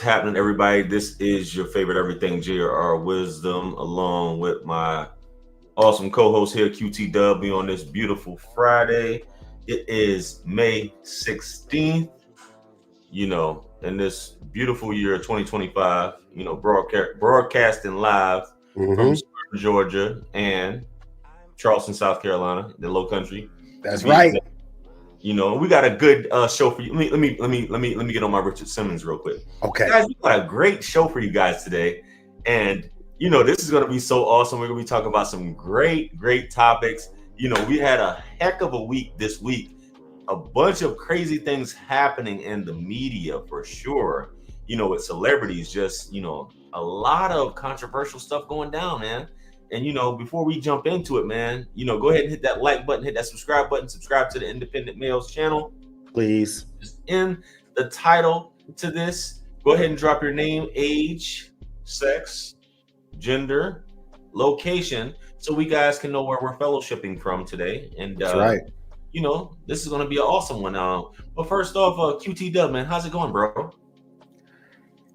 happening, everybody? This is your favorite everything JR Wisdom, along with my awesome co-host here, QT W, on this beautiful Friday. It is May 16th, in this beautiful year 2025, broadcasting live from Georgia and Charleston, South Carolina, the Low Country. That's right. We got a good show for you. Let me get on my Richard Simmons real quick. Okay, guys, we got a great show for you guys today, and this is going to be so awesome. We're going to be talking about some great topics. We had a heck of a week this week. A bunch of crazy things happening in the media for sure. With celebrities, just a lot of controversial stuff going down, man. And before we jump into it, man, go ahead and hit that like button, hit that subscribe button, subscribe to the Independent Males channel, please. Just in the title to this, go ahead and drop your name, age, sex, gender, location, so we guys can know where we're fellowshipping from today. And that's right. This is going to be an awesome one. But first off, QT man, how's it going, bro?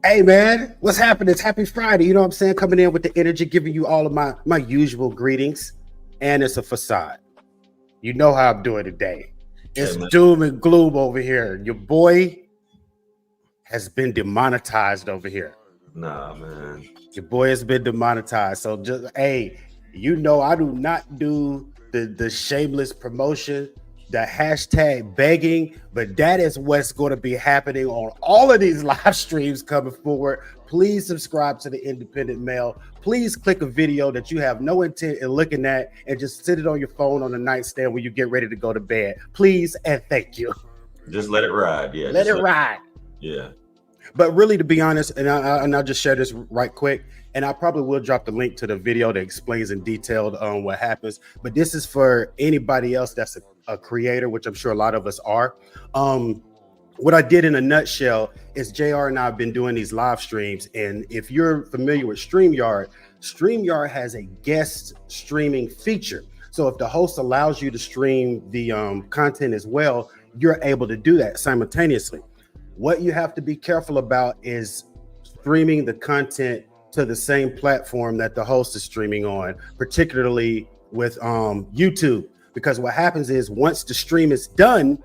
Hey man, what's happening? It's happy Friday. You know what I'm saying? Coming in with the energy, giving you all of my usual greetings. And it's a facade. You know how I'm doing today. It's doom and gloom over here. Your boy has been demonetized over here. Nah, man. Your boy has been demonetized. So just I do not do the shameless promotion, the hashtag begging, but that is what's going to be happening on all of these live streams coming forward. Please subscribe to the Independent Mail. Please click a video that you have no intent in looking at and just sit it on your phone on the nightstand when you get ready to go to bed. Please and thank you. Just let it ride. Yeah, let it ride. Yeah. But really, to be honest, and I'll just share this right quick, and I probably will drop the link to the video that explains in detail what happens. But this is for anybody else that's a creator, which I'm sure a lot of us are. What I did in a nutshell is JR and I have been doing these live streams. And if you're familiar with StreamYard has a guest streaming feature. So if the host allows you to stream the content as well, you're able to do that simultaneously. What you have to be careful about is streaming the content to the same platform that the host is streaming on, particularly with YouTube. Because what happens is once the stream is done,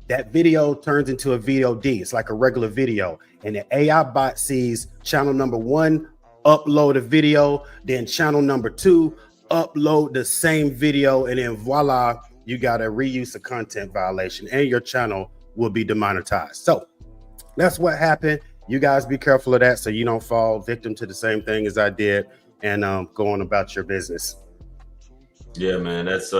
that video turns into a VOD. It's like a regular video. And the AI bot sees channel number 1, upload a video, then channel number 2, upload the same video, and then voila, you got a reuse of content violation and your channel will be demonetized. So that's what happened. You guys be careful of that so you don't fall victim to the same thing as I did and go on about your business. Yeah, man, it is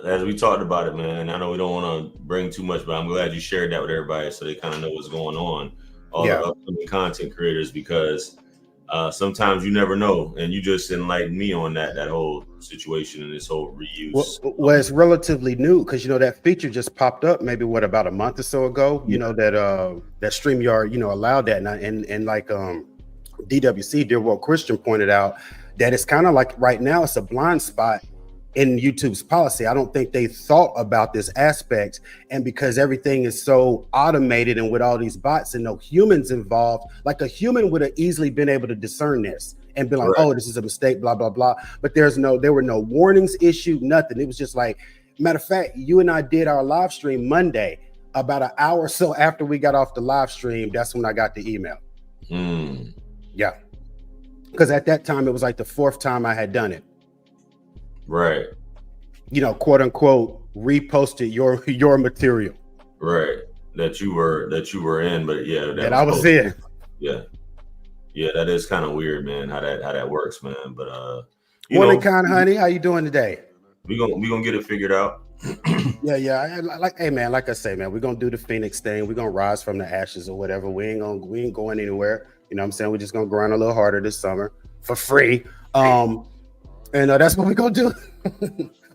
as we talked about it, man. I know we don't want to bring too much, but I'm glad you shared that with everybody so they kind of know what's going on. All the upcoming content creators, because sometimes you never know, and you just enlightened me on that whole situation and this whole reuse. Well, it's relatively new because that feature just popped up maybe about a month or so ago. That StreamYard allowed that, and like DWC, Dear World Christian, pointed out that it's kind of like right now it's a blind spot in YouTube's policy. I don't think they thought about this aspect, and because everything is so automated and with all these bots and no humans involved, like a human would have easily been able to discern this and be like, oh, this is a mistake, blah, blah, blah. But there were no warnings issued, nothing. It was just like, matter of fact, you and I did our live stream Monday. About an hour or so after we got off the live stream, that's when I got the email. Yeah. Because at that time, it was like the 4th time I had done it. Right. Quote unquote, reposted your material. Right. That you were in, but yeah. That I was in. Yeah. Yeah, that is kind of weird, man, how that works, man. But morning, Con Honey, how you doing today? We gonna get it figured out. Yeah. Hey man, like I say, man, we're gonna do the Phoenix thing. We're gonna rise from the ashes or whatever. We ain't going anywhere. You know what I'm saying? We're just gonna grind a little harder this summer for free. And that's what we're gonna do.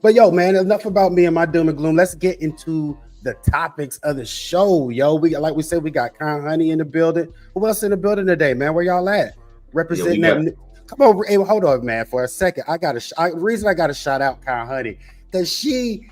But yo, man, enough about me and my doom and gloom. Let's get into the topics of the show, yo. We got Con Honey in the building. Who else in the building today, man? Where y'all at? Representing that. Come on, hey, hold on, man, for a second. Reason I gotta shout out Con Honey, because she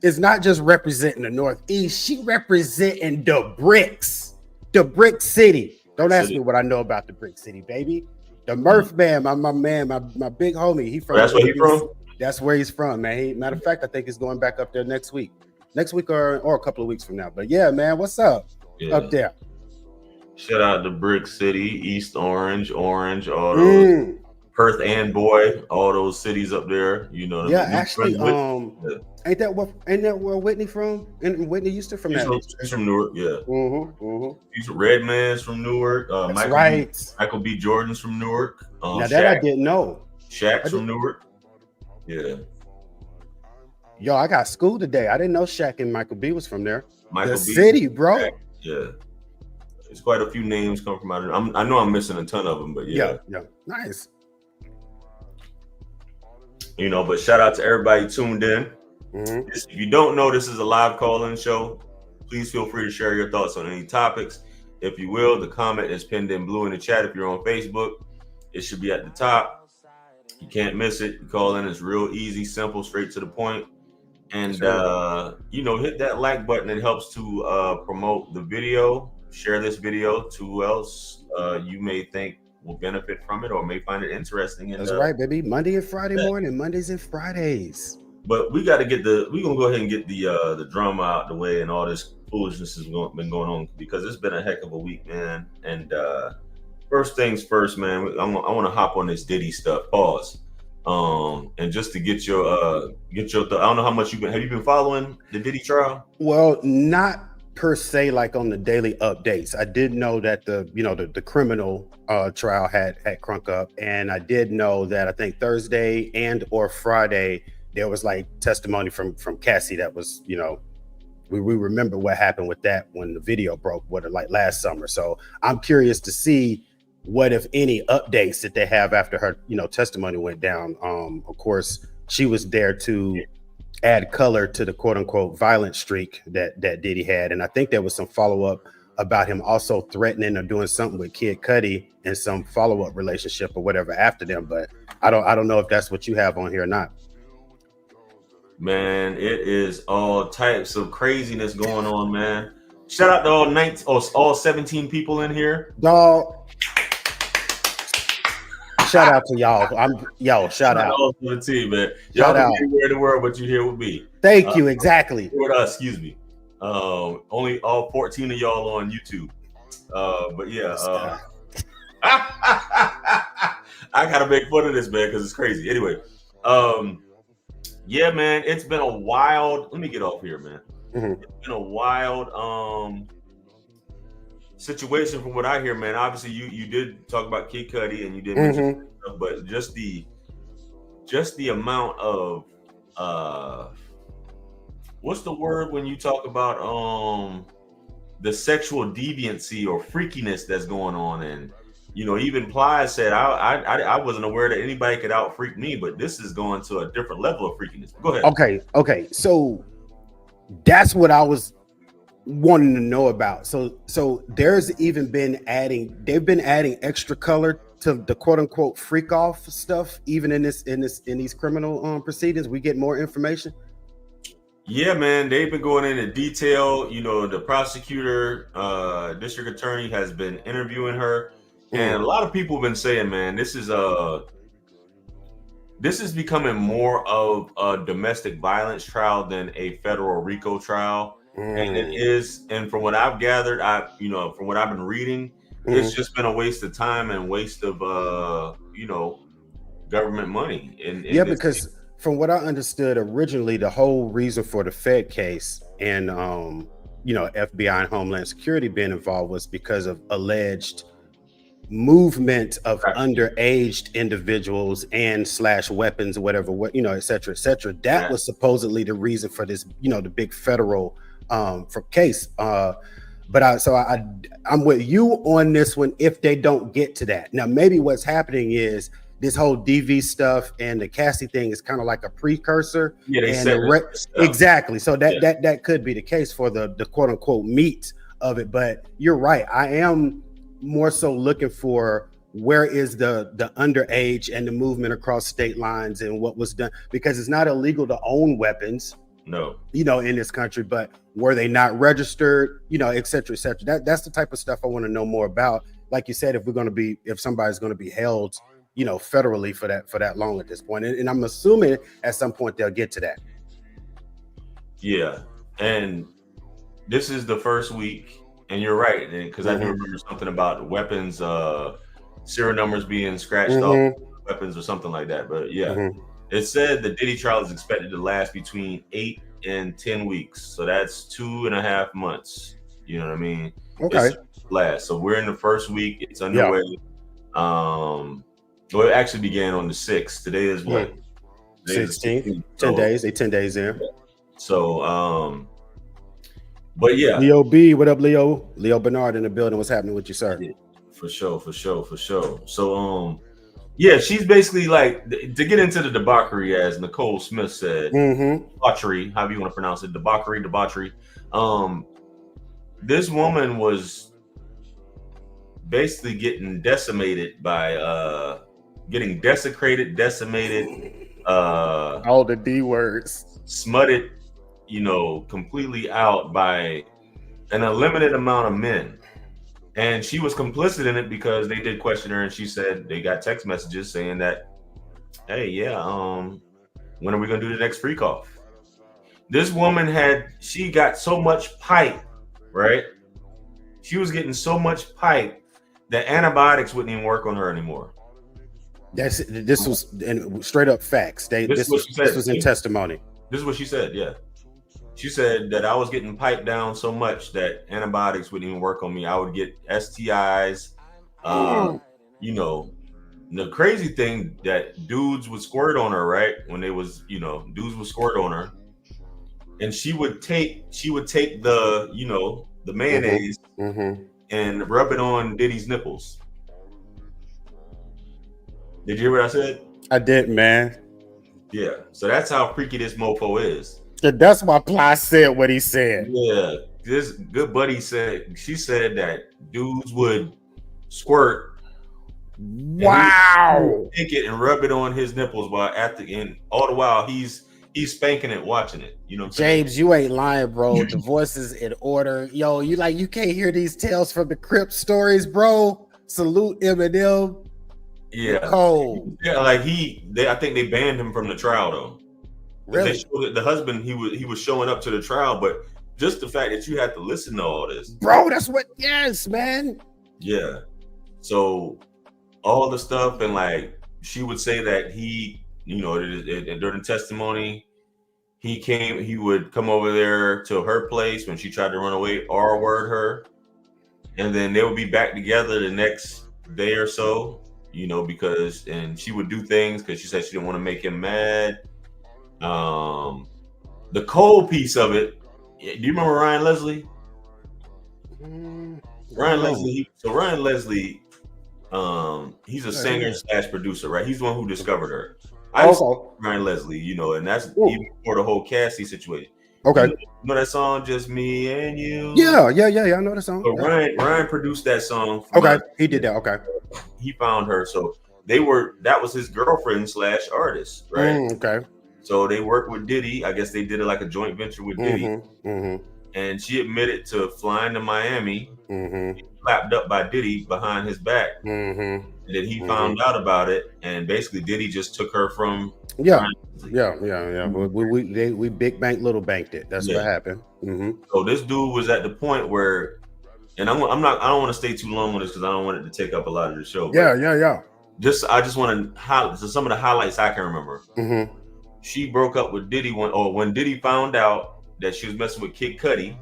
is not just representing the Northeast, she representing the bricks, the brick city. Don't ask me what I know about the Brick City, baby. The Murph man, my man, my big homie. He from. That's where he's from. That's where he's from, man. Matter of fact, I think he's going back up there next week or a couple of weeks from now. But yeah, man, what's up up there? Shout out to Brick City, East Orange, all those Perth and Boy, all those cities up there. You know. Yeah, actually, ain't that where Whitney from? And Whitney used to from that. He's from Newark, yeah. He's Redman's from Newark. Michael B. Jordan's from Newark. Now that Shaq, I didn't know. Shaq's from Newark. Yeah. Yo, I got school today. I didn't know Shaq and Michael B was from there. Michael the B city, bro. Shaq, yeah. There's quite a few names come from out there. I know I'm missing a ton of them, but yeah. Yeah. Nice. You know, but shout out to everybody tuned in. If you don't know, this is a live call-in show. Please feel free to share your thoughts on any topics. If you will, the comment is pinned in blue in the chat. If you're on Facebook, it should be at the top. You can't miss it. You call in. It's real easy, simple, straight to the point. And, you know, hit that like button. It helps to promote the video. Share this video to who else you may think will benefit from it or may find it interesting. That's right, baby. Monday and Friday morning, Mondays and Fridays. But we got to we're going to go ahead and get the drama out the way and all this foolishness has been going on because it's been a heck of a week, man. And first things first, man, I want to hop on this Diddy stuff. Pause. And just to get your I don't know how much have you been following the Diddy trial? Well, not per se like on the daily updates. I did know that the criminal trial had crunk up, and I did know that I think Thursday and or Friday there was like testimony from Cassie that was, you know, we remember what happened with that when the video broke, like last summer. So I'm curious to see what, if any, updates that they have after her, you know, testimony went down. Of course, she was there to add color to the quote unquote violent streak that Diddy had. And I think there was some follow-up about him also threatening or doing something with Kid Cudi and some follow-up relationship or whatever after them. But I don't know if that's what you have on here or not. Man, it is all types of craziness going on, man. Shout out to all 17 people in here. Dog. Shout out to y'all. Shout out to the team, man. Y'all can be anywhere in the world, but you here with me. Thank you. Exactly. Excuse me. Only all 14 of y'all on YouTube. But yeah. I gotta make fun of this, man, because it's crazy. Anyway, yeah, man, it's been a wild. Let me get off here, man. It's been a wild situation from what I hear, man. Obviously, you did talk about Kid Cudi and you did mention stuff, but just the amount of what's the word when you talk about the sexual deviancy or freakiness that's going on, and you know, even Plies said I wasn't aware that anybody could out freak me, but this is going to a different level of freakiness. Go ahead. Okay. So that's what I was wanting to know about. So there's even they've been adding extra color to the quote unquote freak off stuff, even in these criminal proceedings. We get more information. Yeah, man, they've been going into detail. You know, the prosecutor, district attorney has been interviewing her. And a lot of people have been saying, man, this is becoming more of a domestic violence trial than a federal RICO trial. And it is, and from what I've gathered, from what I've been reading, it's just been a waste of time and waste of government money. Because from what I understood originally, the whole reason for the Fed case and FBI and Homeland Security being involved was because of alleged movement of underage individuals and / weapons or whatever, et cetera, et cetera. That was supposedly the reason for this, the big federal for case. But I'm with you on this one. If they don't get to that, now maybe what's happening is this whole DV stuff and the Cassie thing is kind of like a precursor. Exactly. So that could be the case for the quote unquote meat of it. But you're right. I am more so looking for where is the underage and the movement across state lines and what was done, because it's not illegal to own weapons. No, in this country, but were they not registered, et cetera, et cetera. That's the type of stuff I want to know more about. like you said, if somebody's going to be held, federally for that long at this point, and I'm assuming at some point they'll get to that. Yeah, and this is the first week, and you're right, because I do remember something about weapons, serial numbers being scratched off weapons or something like that. But yeah, it said the Diddy trial is expected to last between 8 and 10 weeks, so that's 2.5 months. You know what I mean? Okay. Last. So we're in the first week. It's underway. Well, it actually began on the 6th. Today is what? 16th. 10 days. They 10 days in. So, but yeah. Leo B, what up, Leo? Leo Bernard in the building. What's happening with you, sir? Yeah, for sure. So, yeah, she's basically like, to get into the debauchery, as Nicole Smith said, debauchery, however you want to pronounce it, debauchery. This woman was basically getting decimated by getting decimated, all the D words, smutted, completely out by an unlimited amount of men. And she was complicit in it because they did question her, and she said they got text messages saying that, hey, when are we gonna do the next freak off? This woman she got so much pipe, right? She was getting so much pipe that antibiotics wouldn't even work on her anymore. This was straight up facts. This was in testimony. This is what she said. Yeah, she said that I was getting piped down so much that antibiotics wouldn't even work on me. I would get STIs. The crazy thing that dudes would squirt on her, right? When they was, dudes would squirt on her, and she would take the the mayonnaise and rub it on Diddy's nipples. Did you hear what I said? I did, man. Yeah. So that's how freaky this mofo is. That's why Ply said what he said. Yeah. This good buddy she said that dudes would squirt. Wow. Take it and rub it on his nipples and all the while he's spanking it, watching it. You know what I'm saying? James, you ain't lying, bro. The voice is in order. Yo, you can't hear these tales from the Crip stories, bro. Salute Eminem. Yeah. Cold. Yeah, like I think they banned him from the trial though. Really? They showed the husband, he was showing up to the trial, but just the fact that you had to listen to all this. Bro, yes, man. Yeah. So all the stuff, and like she would say that he, during testimony, he would come over there to her place when she tried to run away, R-word her, and then they would be back together the next day or so, and she would do things because she said she didn't want to make him mad. The cold piece of it, do you remember Ryan Leslie? Ryan Leslie, he's a singer / producer, right? He's the one who discovered her. Ryan Leslie, and that's even for the whole Cassie situation. Okay. You know that song, Just Me and You? Yeah, I know that song. So Ryan produced that song. Okay, he did that. Okay. He found her. So that was his girlfriend / artist, right? Okay. So they worked with Diddy. I guess they did it like a joint venture with Diddy. And she admitted to flying to Miami, clapped up by Diddy behind his back. And then he found out about it, and basically Diddy just took her from. Yeah. We big bank, little banked it. That's what happened. So this dude was at the point where, and I don't want to stay too long on this because I don't want it to take up a lot of the show. Yeah. I just want to highlight some of the highlights I can remember. She broke up with Diddy when Diddy found out that she was messing with Kid Cudi.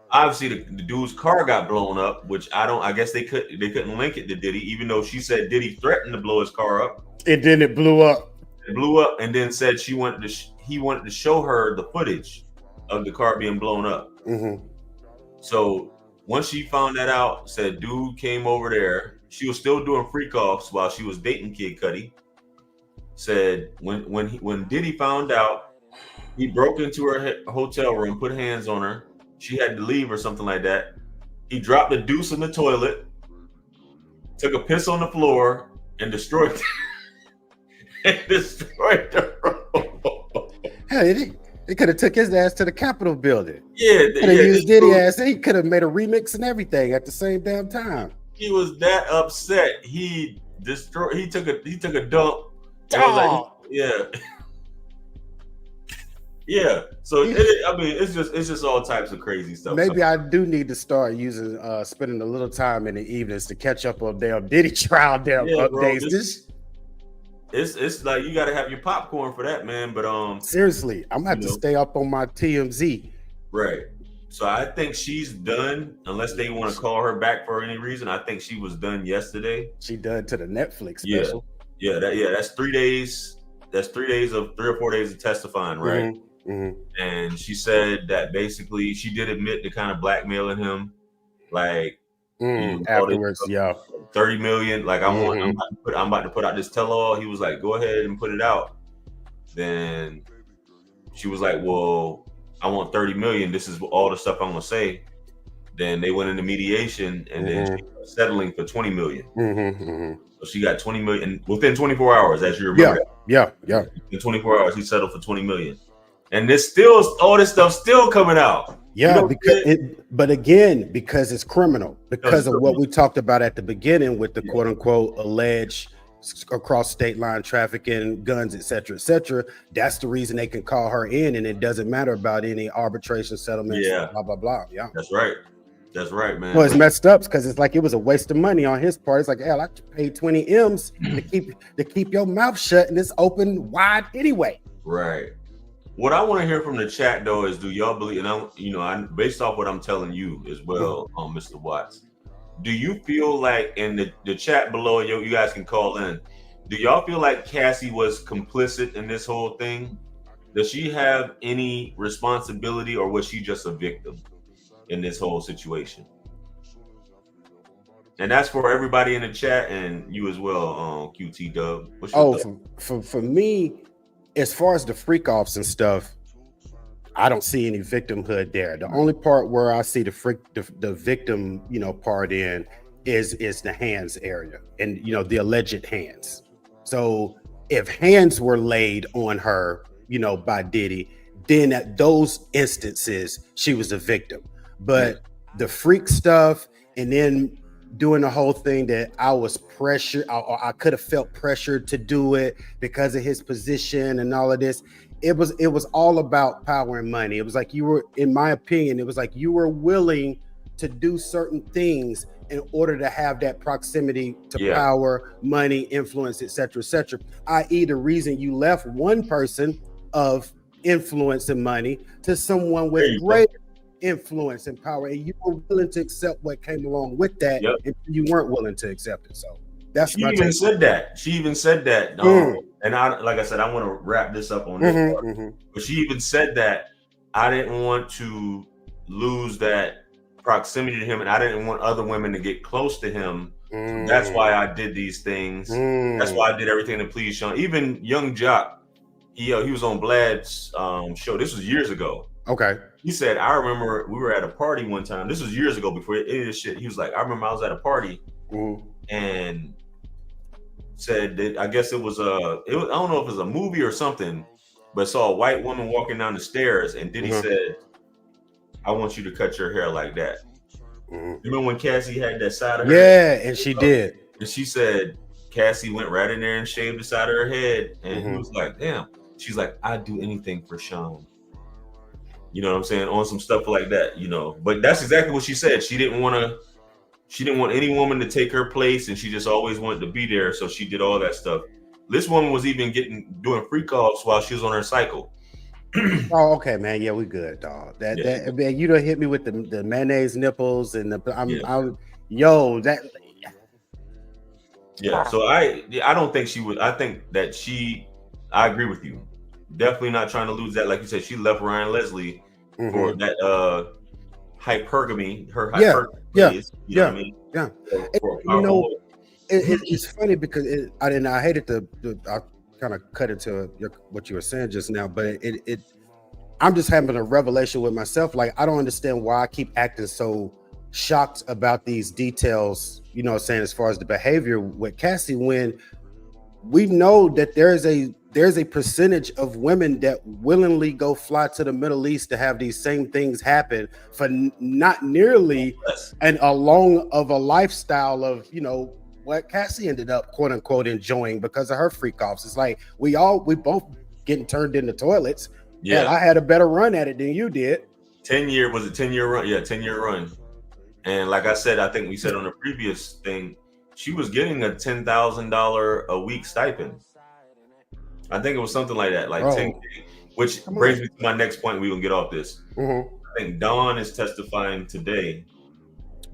Obviously, the dude's car got blown up, which I guess they couldn't link it to Diddy, even though she said Diddy threatened to blow his car up. And then it blew up. It blew up, and then said he wanted to show her the footage of the car being blown up. So once she found that out, said dude came over there. She was still doing freak offs while she was dating Kid Cudi. Said when Diddy found out, he broke into her hotel room, put hands on her. She had to leave or something like that. He dropped a deuce in the toilet, took a piss on the floor, and destroyed the room. Hey, they could have took his ass to the Capitol building. Yeah, could have used Diddy ass. He could have made a remix and everything at the same damn time. He was that upset. He destroyed. He took a dump. And was like, Dog. yeah, yeah. So I mean, it's just all types of crazy stuff. Maybe I do need to start using spending a little time in the evenings to catch up on damn Diddy trial Yeah, bro. updates. It's like you got to have your popcorn for that, man. But Seriously, I'm gonna have to stay up on my TMZ. Right. So I think she's done, unless they want to call her back for any reason. I think she was done yesterday. She done to the Netflix special. Yeah. That's 3 days. That's 3 days of 3 or 4 days of testifying, right? And she said that basically she did admit to kind of blackmailing him, like afterwards, 30 million. Like I'm about to put out this tell-all. He was like, go ahead and put it out. Then she was like, well, I want 30 million. This is all the stuff I'm gonna say. Then they went into mediation and then she was settling for 20 million. So she got 20 million within 24 hours, as you remember. Yeah. In 24 hours, he settled for 20 million. And there's still all this stuff still coming out. Yeah, but again, because it's criminal, because of what we talked about at the beginning with the quote unquote alleged across state line trafficking, guns, etc. That's the reason they can call her in, and it doesn't matter about any arbitration settlements, blah blah blah. Yeah, that's right, man. Well, it's messed up because it's like it was a waste of money on his part. It's like, hell, I paid 20 M's to keep your mouth shut and it's open wide anyway. Right. What I want to hear from the chat though is, do y'all believe? And I based off what I'm telling you as well, Mr. Watts. Do you feel like in the chat below, you guys can call in. Do y'all feel like Cassie was complicit in this whole thing? Does she have any responsibility, or was she just a victim in this whole situation? And that's for everybody in the chat and you as well, QT Dub. For me, as far as the freak offs and stuff, I don't see any victimhood there. The only part where I see the victim, part in is the hands area and the alleged hands. So if hands were laid on her, by Diddy, then at those instances she was a victim. But the freak stuff and then doing the whole thing that I was pressured, or I could have felt pressured to do it because of his position and all of this. It was all about power and money. It was like in my opinion, it was like you were willing to do certain things in order to have that proximity to power, money, influence, etc., i.e. the reason you left one person of influence and money to someone with greater influence and power, and you were willing to accept what came along with that, and you weren't willing to accept it. So that's she even said that. And like I said, I want to wrap this up on this part. But she even said that I didn't want to lose that proximity to him, and I didn't want other women to get close to him. So that's why I did these things. That's why I did everything to please Sean. Even Young Jock, he was on Vlad's show. This was years ago. Okay. He said, I remember we were at a party one time. This was years ago before any of this shit. He was like, I remember I was at a party and said that I guess it was I don't know if it was a movie or something, but saw a white woman walking down the stairs, and Diddy said, I want you to cut your hair like that. You remember when Cassie had that side of her head? Yeah, and she did. And she said Cassie went right in there and shaved the side of her head, and he was like, damn. She's like, I'd do anything for Sean. You know what I'm saying? On some stuff like that, But that's exactly what she said. She didn't want any woman to take her place, and she just always wanted to be there. So she did all that stuff. This woman was even doing freak offs while she was on her cycle. Oh, okay, man. Yeah, we good, dog. That man, you done hit me with the mayonnaise nipples and So I don't think she would. I think that I agree with you. Definitely not trying to lose that. Like you said, she left Ryan Leslie for that hypergamy. Her hypergamy. You know what I mean? Yeah. It's funny because I hated I kind of cut into what you were saying just now, but I'm just having a revelation with myself. Like, I don't understand why I keep acting so shocked about these details, saying as far as the behavior with Cassie, when we know that there is a there's a percentage of women that willingly go fly to the Middle East to have these same things happen for not nearly a long of a lifestyle of, you know, what Cassie ended up quote unquote enjoying because of her freak offs. It's like we both getting turned into toilets. Yeah, I had a better run at it than you did. 10-year run? Yeah, 10-year run. And like I said, I think we said on the previous thing, she was getting a $10,000 a week stipend. I think it was something like that, like 10K, which brings me to my next point. We're gonna get off this. I think Dawn is testifying today.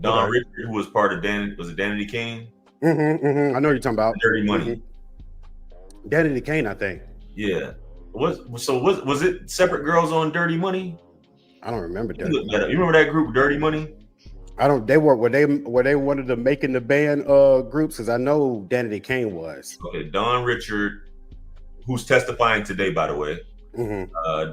Dawn Richard, who was part of Danity Kane? I know what you're talking about. Dirty Money. Danity Kane, I think. Yeah. Was it separate girls on Dirty Money? I don't remember that. You remember that group, Dirty Money? I don't. They were they one of the making the band groups? Because I know Danity Kane was. Okay, Dawn Richard, who's testifying today, by the way.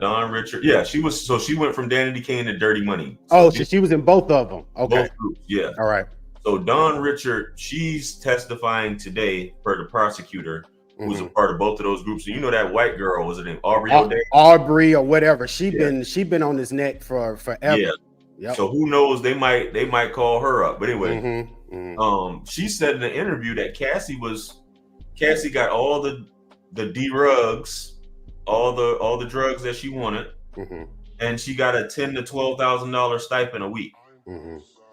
Dawn Richard, yeah, she was. So she went from Danity Kane to Dirty Money. So she was in both of them. Okay, both groups, yeah. All right. So Dawn Richard, she's testifying today for the prosecutor, who's a part of both of those groups. And you know that white girl, was her name Aubrey O'Day? Aubrey or whatever. She been on his neck for forever. Yeah. Yep. So who knows? They might call her up. But anyway, she said in the interview that Cassie got all the drugs, all the drugs that she wanted, and she got a $10,000 to $12,000 stipend a week,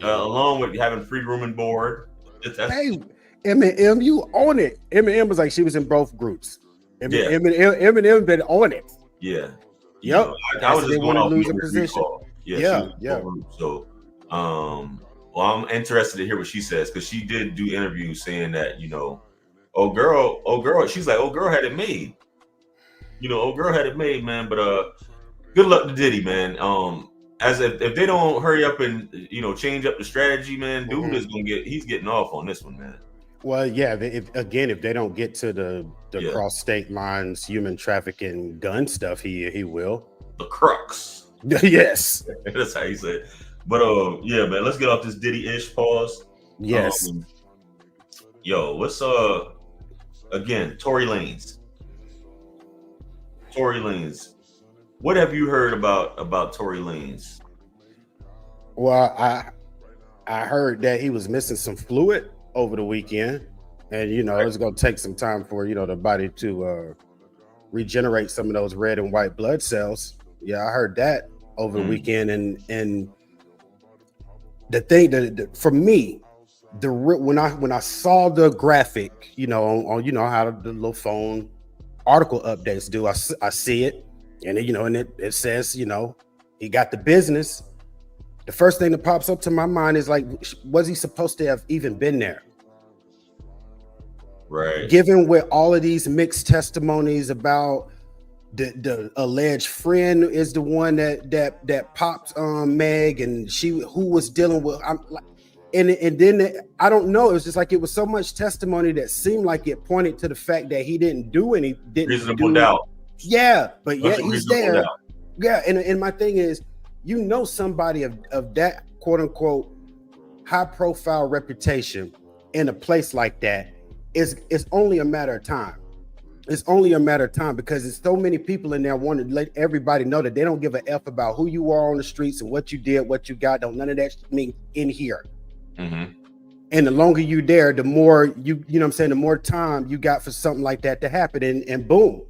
along with having free room and board. Hey, Eminem, you own it. Eminem was like she was in both groups. Eminem been on it. Yeah. Yep. I was just going off losing position. Yeah. So, I'm interested to hear what she says, because she did do interviews saying that, you know, oh girl, she's like, old girl had it made. You know, old girl had it made, man. But good luck to Diddy, man. As if they don't hurry up and, you know, change up the strategy, man, dude is he's getting off on this one, man. Well, yeah. If they don't get to the cross state lines, human trafficking, gun stuff, he will. The crux. Yes, that's how he said. But yeah, man, let's get off this Diddy-ish pause. Yes. Yo, what's again, Tory Lanez. What have you heard about Tory Lanez? Well, I heard that he was missing some fluid over the weekend, and you know it's going to take some time for the body to regenerate some of those red and white blood cells. Yeah, I heard that over the weekend, and the thing that for me, when I saw the graphic, on how the little phone article updates do, I see it, and it says he got the business. The first thing that pops up to my mind is like, was he supposed to have even been there? Right. Given with all of these mixed testimonies about the alleged friend is the one that popped Meg, and who was dealing with, and then I don't know. It was just like it was so much testimony that seemed like it pointed to the fact that he didn't do any. Reasonable doubt. Yeah, but yet he's there. Doubt. Yeah, and my thing is, somebody of that quote unquote high profile reputation in a place like that it's only a matter of time. It's only a matter of time, because there's so many people in there wanting to let everybody know that they don't give a F about who you are on the streets and what you did, what you got. Don't none of that mean in here. And the longer you there, the more the more time you got for something like that to happen, and boom.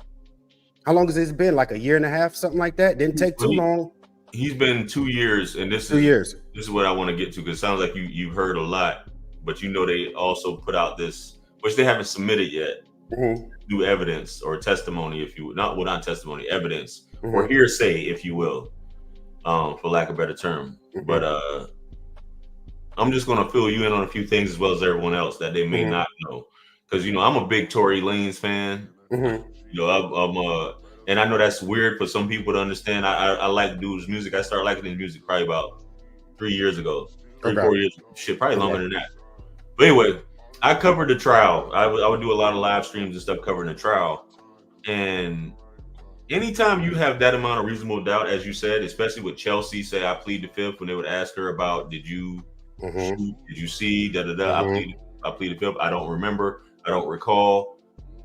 How long has this been? Like a year and a half, something like that? Didn't take too long. He's been 2 years, and this 2 years. This is what I want to get to, because it sounds like you've heard a lot, but they also put out this, which they haven't submitted yet. New evidence or testimony, if you would, not testimony, evidence or hearsay, if you will, for lack of a better term. But I'm just going to fill you in on a few things as well as everyone else that they may not know, because I'm a big Tory Lanez fan. I'm and I know that's weird for some people to understand. I like dude's music. I started liking his music probably about 3 years ago, 4 years, probably longer than that. But anyway, I covered the trial. I would do a lot of live streams and stuff covering the trial. And anytime you have that amount of reasonable doubt, as you said, especially with Chelsea say, I plead the fifth, when they would ask her about, did you shoot? Did you see? I plead the fifth. I don't remember. I don't recall.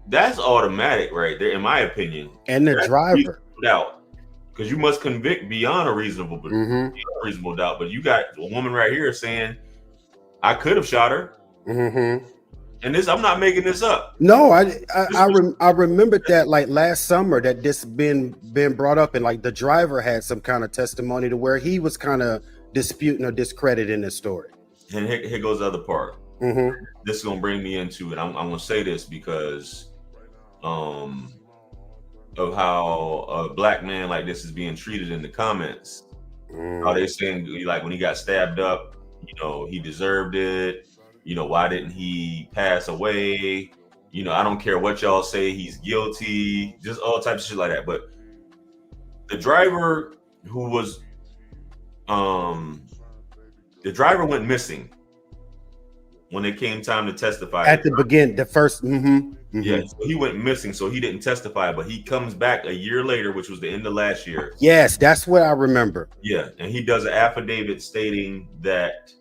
That's automatic right there, in my opinion. And the That's driver. doubt, because you must convict beyond a reasonable doubt. But you got a woman right here saying, "I could have shot her," and this, I'm not making this up. No, I remembered that like last summer that this been brought up, and like the driver had some kind of testimony to where he was kind of disputing or discrediting this story. And here goes the other part. This is gonna bring me into it. I'm gonna say this because of how a black man like this is being treated in the comments. How they saying, like, when he got stabbed up, he deserved it. Why didn't he pass away? I don't care what y'all say, he's guilty, just all types of shit like that. But the driver who was the driver went missing when it came time to testify at the beginning, the first. Yeah, so he went missing, so he didn't testify, but he comes back a year later, which was the end of last year. Yes, that's what I remember. Yeah, and he does an affidavit stating that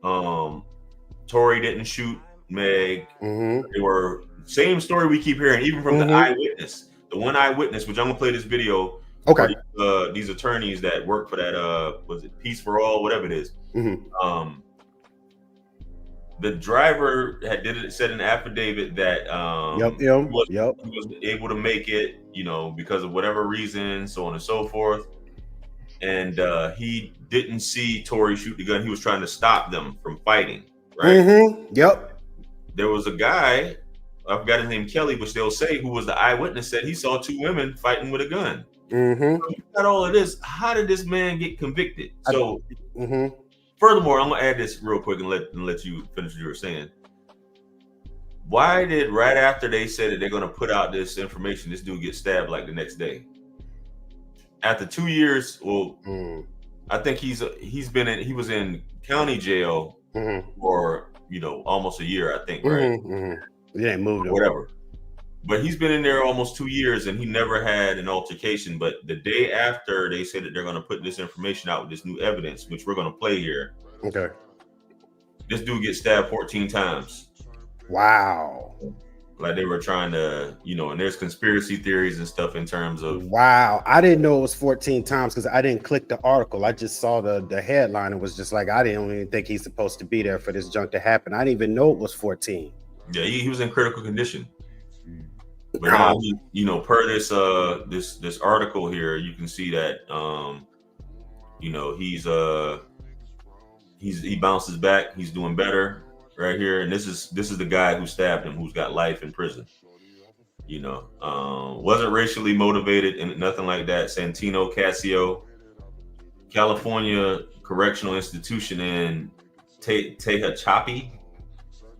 Tory didn't shoot Meg. They were same story we keep hearing, even from the eyewitness, the one eyewitness, which I'm gonna play this video. Okay. These attorneys that work for that was it Peace for All, whatever it is. The driver said an affidavit that he was able to make it, because of whatever reason, so on and so forth. And he didn't see Tory shoot the gun. He was trying to stop them from fighting, right? There was a guy, I forgot his name, Kelly, which they'll say, who was the eyewitness, said he saw two women fighting with a gun. So you got all of this. How did this man get convicted? So furthermore, I'm gonna add this real quick and let you finish what you were saying. Why did right after they said that they're gonna put out this information, this dude get stabbed like the next day? After 2 years, I think he was in county jail for almost a year, I think, right? He ain't moved whatever. But he's been in there almost 2 years and he never had an altercation. But the day after they said that they're going to put this information out with this new evidence, which we're going to play here. Okay. This dude gets stabbed 14 times. Wow. Like they were trying to, and there's conspiracy theories and stuff in terms of. Wow. I didn't know it was 14 times because I didn't click the article. I just saw the headline. It was just like, I didn't even think he's supposed to be there for this junk to happen. I didn't even know it was 14. Yeah, he was in critical condition. But now, per this article here, you can see that he bounces back. He's doing better right here, and this is the guy who stabbed him, who's got life in prison. Wasn't racially motivated and nothing like that. Santino Casio, California Correctional Institution in Tehachapi.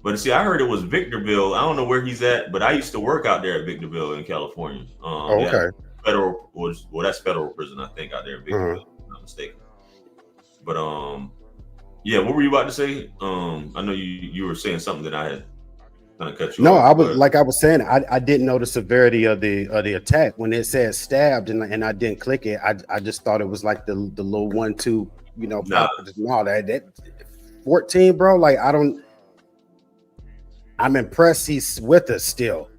But see, I heard it was Victorville. I don't know where he's at, but I used to work out there at Victorville in California. Okay. That's federal prison, I think, out there in Victorville, if I'm not mistaken. But yeah, what were you about to say? I know you were saying something that I had kind of cut you off. I was like I was saying, I didn't know the severity of the attack when it said stabbed, and I didn't click it. I just thought it was like the little 1-2, no, that 14, bro. Like I'm impressed he's with us still.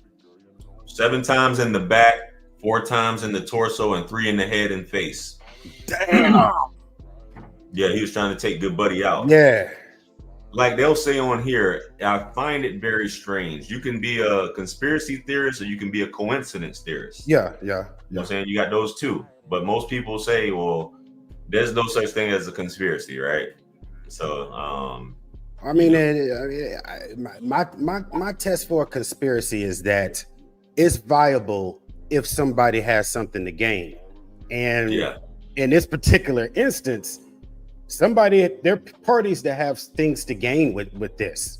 7 times in the back, 4 times in the torso, and 3 in the head and face. Damn. Yeah, he was trying to take good buddy out. Yeah. Like they'll say on here, I find it very strange. You can be a conspiracy theorist or you can be a coincidence theorist. Yeah. You know what I'm saying? You got those two. But most people say, well, there's no such thing as a conspiracy, right? So, I mean, my test for a conspiracy is that it's viable if somebody has something to gain. And in this particular instance, there are parties that have things to gain with this,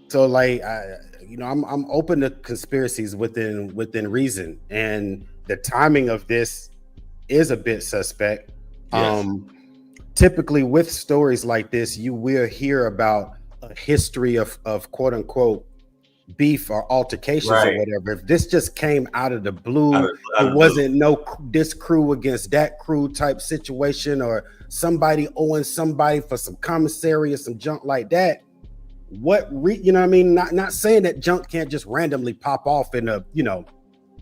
So like, I'm open to conspiracies within reason, and the timing of this is a bit suspect. Yes. Typically with stories like this, you will hear about a history of quote unquote beef or altercations or whatever. If this just came out of the blue, it wasn't this crew against that crew type situation, or somebody owing somebody for some commissary or some junk like that, you know what I mean? Not saying that junk can't just randomly pop off in a, you know,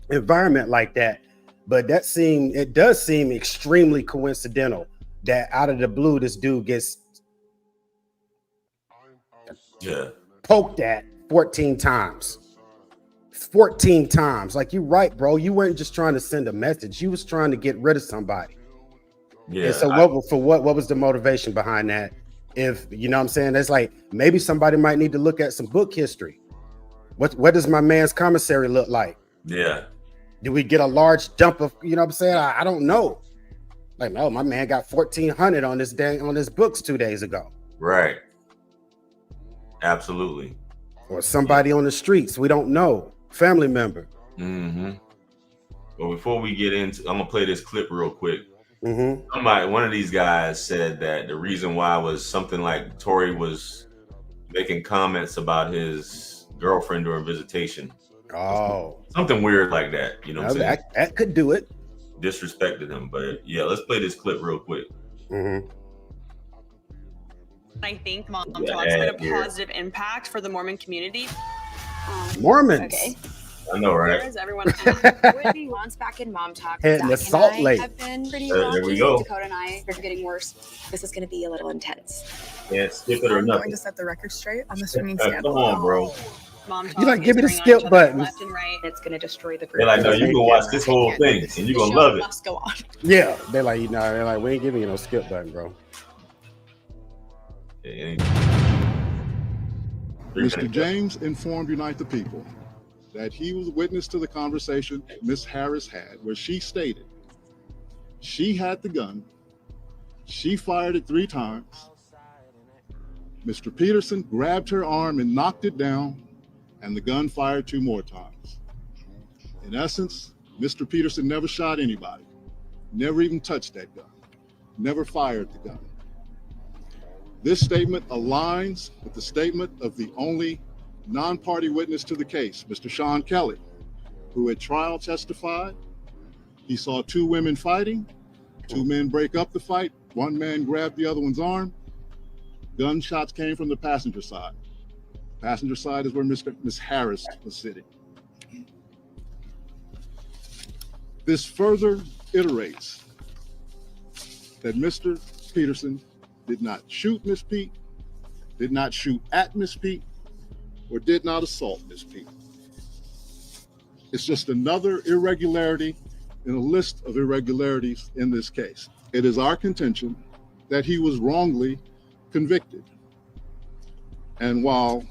environment like that, but it does seem extremely coincidental that out of the blue this dude gets poked at 14 times. 14 times. Like, you're right, bro. You weren't just trying to send a message. You was trying to get rid of somebody. Yeah. And so what was the motivation behind that? If you know what I'm saying, that's like maybe somebody might need to look at some book history. What does my man's commissary look like? Yeah. Do we get a large dump of, you know what I'm saying? I don't know. Like, no, my man got 1,400 on his books 2 days ago. Right. Absolutely. Or somebody on the streets we don't know, family member. Mm-hmm. Well, before we get into, I'm gonna play this clip real quick. Mm-hmm. One of these guys said that the reason why was something like Tory was making comments about his girlfriend during visitation. Oh, something weird like that. You know what I'm saying? That could do it. Disrespected him, but yeah, let's play this clip real quick. Mm-hmm. I think Mom Talks had a positive impact for the Mormon community. Mormons. Okay. I know, right? Where is everyone? Maybe once back in Mom Talk, Heading to Salt Lake. have been pretty There we go. Dakota and I are getting worse. This is going to be a little intense. Can't skip it or I'm nothing. going to set the record straight on the swinging Come scandal. on, bro. Mom Talk You like, give me the is skip bringing on button. left and right. It's going to destroy the group. They're like, no, you can watch this whole thing and you're gonna love it. Must go on. Yeah, they're like, we ain't giving you no skip button, bro. Yeah, Mr. James informed Unite the People that he was witness to the conversation Ms. Harris had, where she stated she had the gun, she fired it 3 times, Mr. Peterson grabbed her arm and knocked it down, and the gun fired 2 more times. In essence, Mr. Peterson never shot anybody, never even touched that gun, never fired the gun. This statement aligns with the statement of the only non-party witness to the case, Mr. Sean Kelly, who at trial testified he saw 2 women fighting, 2 men break up the fight, 1 man grabbed the other one's arm. Gunshots came from the passenger side. Passenger side is where Ms. Harris was sitting. This further iterates that Mr. Peterson did not shoot Miss Pete, did not shoot at Miss Pete, or did not assault Miss Pete. It's just another irregularity in a list of irregularities in this case. It is our contention that he was wrongly convicted. And while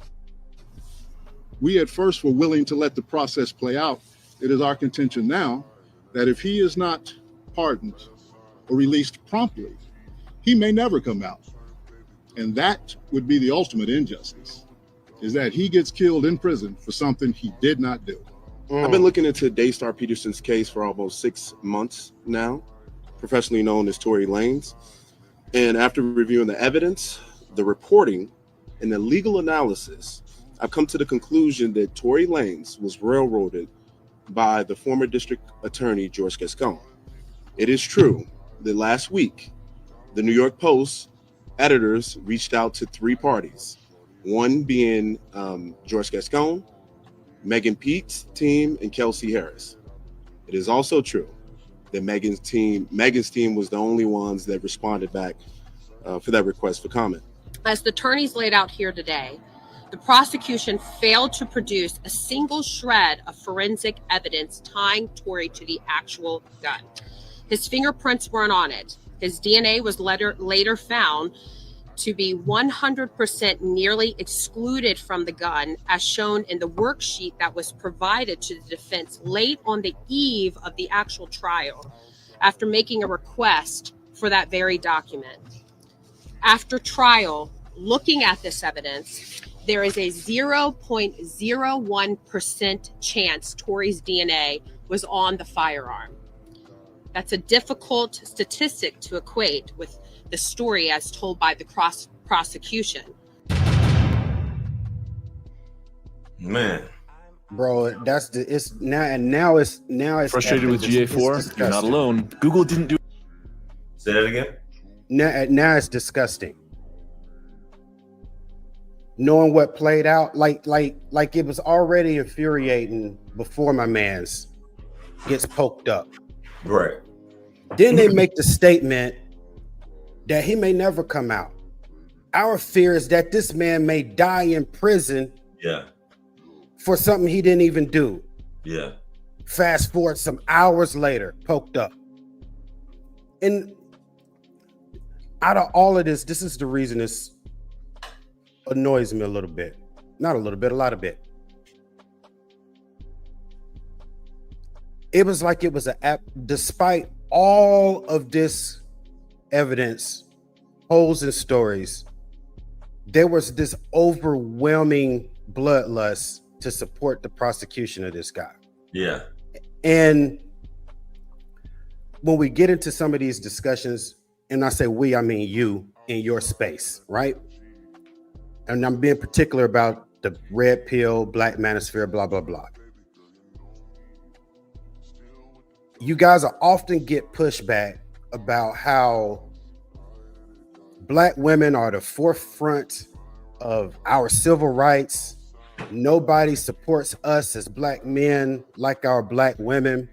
we at first were willing to let the process play out, it is our contention now that if he is not pardoned or released promptly, he may never come out. And that would be the ultimate injustice, is that he gets killed in prison for something he did not do. I've been looking into Daystar Peterson's case for almost 6 months now, professionally known as Tory Lanez. And after reviewing the evidence, the reporting, and the legal analysis, I've come to the conclusion that Tory Lanez was railroaded by the former district attorney, George Gascon. It is true that last week, the New York Post editors reached out to 3 parties, one being George Gascon, Megan Pete's team, and Kelsey Harris. It is also true that Megan's team was the only ones that responded back for that request for comment. As the attorneys laid out here today, the prosecution failed to produce a single shred of forensic evidence tying Tory to the actual gun. His fingerprints weren't on it. His DNA was later found to be 100% nearly excluded from the gun, as shown in the worksheet that was provided to the defense late on the eve of the actual trial, after making a request for that very document. After trial, looking at this evidence, there is a 0.01% chance Tory's DNA was on the firearm. That's a difficult statistic to equate with the story as told by the prosecution. Man, Bro, it's frustrated with GA4. You're not alone. Google didn't do. Say that again. Now it's disgusting. knowing what played out, like it was already infuriating before my man's gets poked up. Right. Then they make the statement that he may never come out. Our fear is that this man may die in prison. Yeah. For something he didn't even do. Yeah. Fast forward some hours later, poked up. And out of all of this, this is the reason this annoys me a little bit. Not a little bit, a lot of bit. It was like it was an app, despite all of this evidence, holes and stories, there was this overwhelming bloodlust to support the prosecution of this guy. Yeah. And when we get into some of these discussions, and I say we, I mean you in your space, right? And I'm being particular about the red pill, black manosphere, blah, blah, blah. You guys are often get pushback about how black women are the forefront of our civil rights. Nobody supports us as black men like our black women.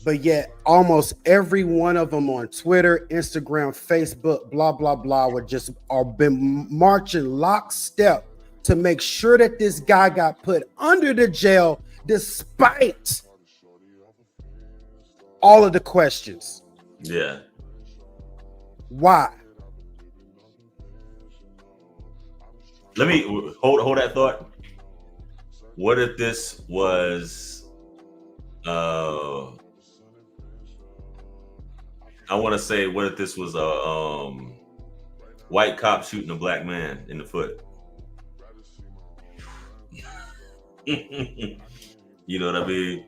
But yet almost every one of them on Twitter, Instagram, Facebook, blah, blah, blah, would just are been marching lockstep to make sure that this guy got put under the jail despite all of the questions. Yeah. Why? Let me hold that thought. What if this was I want to say, what if this was a white cop shooting a black man in the foot? You know what I mean?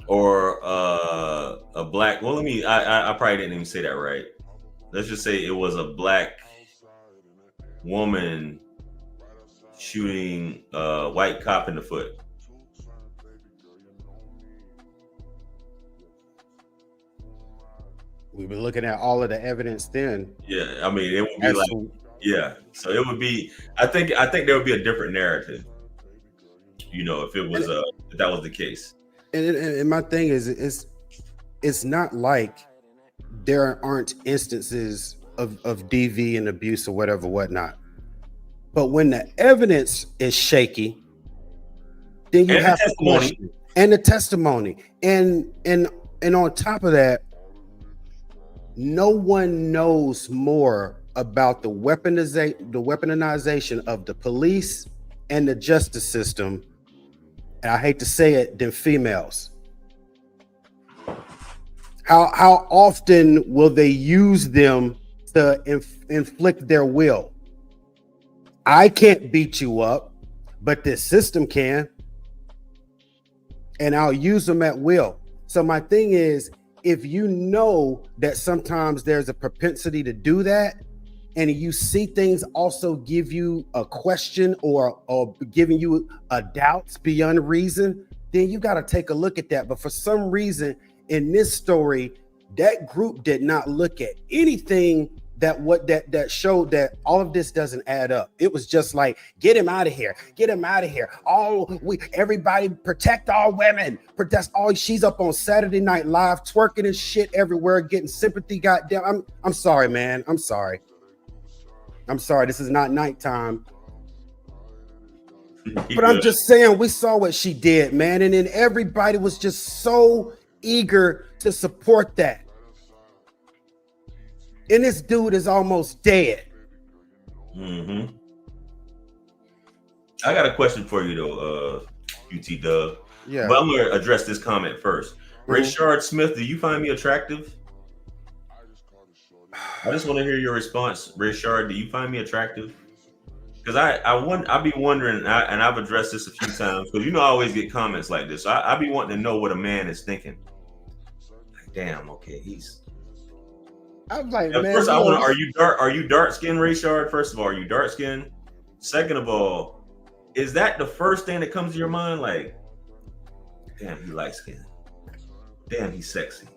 Or a black, well, I probably didn't even say that right. Let's just say it was a black woman shooting a white cop in the foot. We were looking at all of the evidence then. Yeah, I mean, it would be like, yeah. So it would be, I think there would be a different narrative, you know, if it was if that was the case. And my thing is, it's not like there aren't instances of DV and abuse or whatever, whatnot. But when the evidence is shaky, then you have to question, and the testimony, and on top of that, no one knows more about the weaponization of the police and the justice system, and I hate to say it, than females. How often will they use them to inflict their will? I can't beat you up, but this system can, and I'll use them at will. So my thing is, if you know that sometimes there's a propensity to do that, and you see things also give you a question or giving you a doubts beyond reason, then you got to take a look at that. But for some reason in this story, that group did not look at anything that showed that all of this doesn't add up. It was just like, get him out of here, get him out of here. Everybody protect all women, protect all. She's up on Saturday Night Live twerking and shit everywhere, getting sympathy. Goddamn, I'm sorry, man. I'm sorry. This is not nighttime. But I'm just saying, we saw what she did, man, and then everybody was just so eager to support that. And this dude is almost dead. Mm-hmm. I got a question for you though, UT Dub. Yeah. But I'm gonna address this comment first. Rayshard Smith, do you find me attractive? I just want to hear your response, Rayshard. Do you find me attractive? Because I be wondering, and I've addressed this a few times, because I always get comments like this. So I be wanting to know what a man is thinking. Like, damn, okay, I'm like, man. First, I want to. Are you dark skinned, Rayshard? First of all, are you dark skinned? Second of all, is that the first thing that comes to your mind? Like, damn, he light skinned. Damn, he's sexy.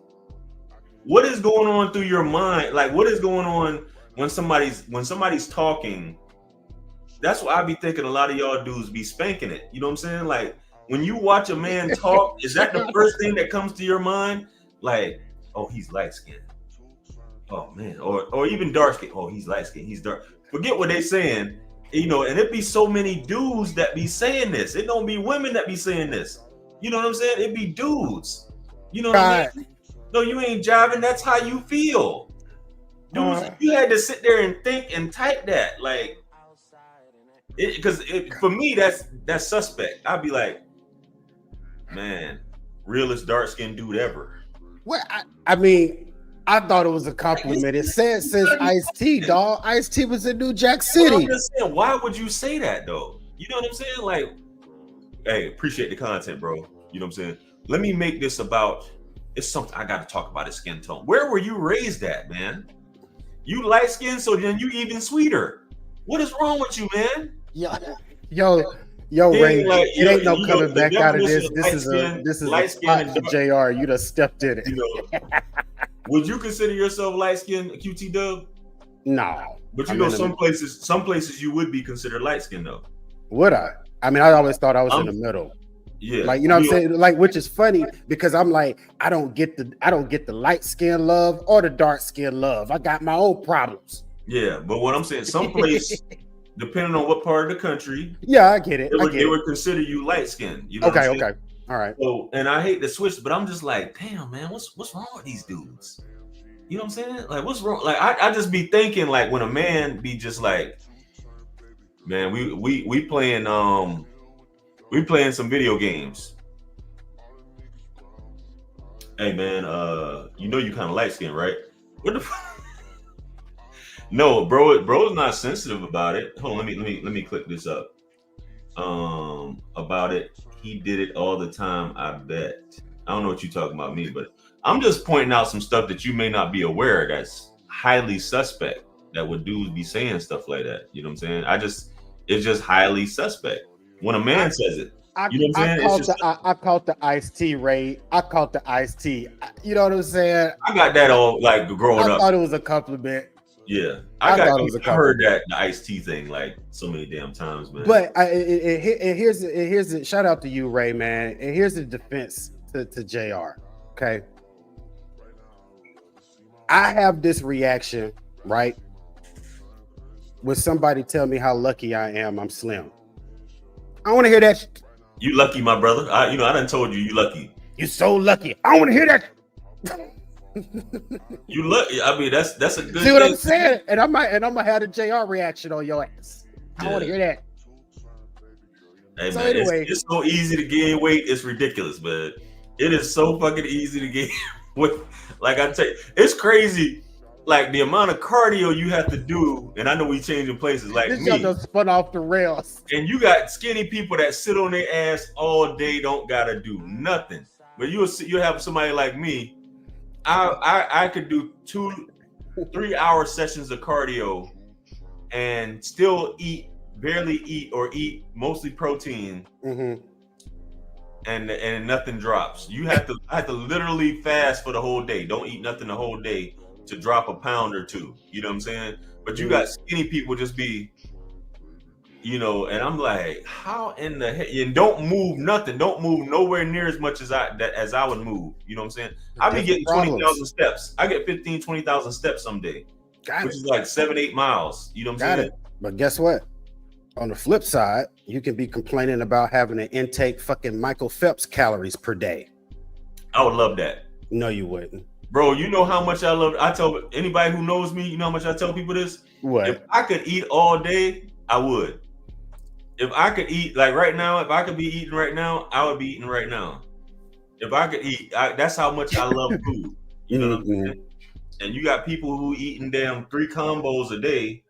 What is going on through your mind? Like, what is going on when somebody's talking, that's what I be thinking. A lot of y'all dudes be spanking it. You know what I'm saying? Like when you watch a man talk, is that the first thing that comes to your mind? Like, oh, he's light skinned. Oh man, or even dark skinned. Oh, he's light skinned. He's dark. Forget what they saying. You know, and it be so many dudes that be saying this. It don't be women that be saying this. You know what I'm saying? It be dudes. You know what I mean? No, you ain't jiving. That's how you feel. Dudes, you had to sit there and think and type that. Like, because for me, that's suspect. I'd be like, man, realest dark skinned dude ever. Well, I mean, I thought it was a compliment. It says Ice-T, dog. Ice-T was in New Jack City. I'm just saying, why would you say that though? You know what I'm saying? Like, hey, appreciate the content, bro. You know what I'm saying? Let me make this about. It's something I got to talk about. His skin tone. Where were you raised at, man? You light skinned, so then you even sweeter. What is wrong with you, man? Yo, Ray, like, it ain't no coming back out of this. This is a spot for JR. You done stepped in it. You know, would you consider yourself light skinned, QT Dub? No. But you know, some places you would be considered light skinned though. Would I? I mean, I always thought I was in the middle. Yeah, like you know what I'm saying, like, which is funny because I'm like, I don't get the light skin love or the dark skin love. I got my own problems. Yeah, but what I'm saying, some place, depending on what part of the country, yeah, I get it. They would consider you light skinned. You know? Okay, all right. So, and I hate to switch, but I'm just like, damn, man, what's wrong with these dudes? You know what I'm saying? Like, what's wrong? Like, I just be thinking, like, when a man be just like, man, we playing we playing some video games. Hey man, you know you kind of light skinned, right? What the No, bro's not sensitive about it. Hold on, let me click this up. About it. He did it all the time, I bet. I don't know what you're talking about me, but I'm just pointing out some stuff that you may not be aware of that's highly suspect, that would dudes be saying stuff like that. You know what I'm saying? It's just highly suspect. When a man says it, you know what I'm saying? I caught the Ice-T, Ray. I caught the Ice-T. You know what I'm saying? I got that all like growing up. I thought it was a compliment. Yeah, I heard that the Ice-T thing like so many damn times, man. But here's the shout out to you, Ray, man. And here's the defense to JR. Okay, I have this reaction, right? When somebody tell me how lucky I am, I'm slim. I want to hear that. You lucky, my brother. I done told you lucky. You so lucky. I want to hear that. You lucky. I mean, that's a good. See what I'm saying? And I'm gonna have a JR reaction on your ass. I want to hear that. Hey so man, anyway, it's so easy to gain weight. It's ridiculous, but it is so fucking easy to gain weight. Like I tell you, it's crazy. Like the amount of cardio you have to do, and I know we changing places. Like this me, just spun off the rails. And you got skinny people that sit on their ass all day, don't gotta do nothing. But you'll have somebody like me. I could do 2-3 hour sessions of cardio and still barely eat mostly protein, and nothing drops. I have to literally fast for the whole day. Don't eat nothing the whole day to drop a pound or two. You know what I'm saying? But you got skinny people just be, you know, and I'm like, how in the heck? And don't move nothing. Don't move nowhere near as much as I would move. You know what I'm saying? I be getting 20,000 steps. I get 15-20,000 steps someday, which is like 7-8 miles. You know what I'm saying? But guess what? On the flip side, you can be complaining about having an intake fucking Michael Phelps calories per day. I would love that. No, you wouldn't. Bro, you know how much I tell anybody who knows me, you know how much I tell people this? What? If I could eat all day, I would. If I could eat, like right now, if I could be eating right now, I would be eating right now. If I could eat, that's how much I love food. You know what I'm saying? And you got people who eating damn 3 combos a day,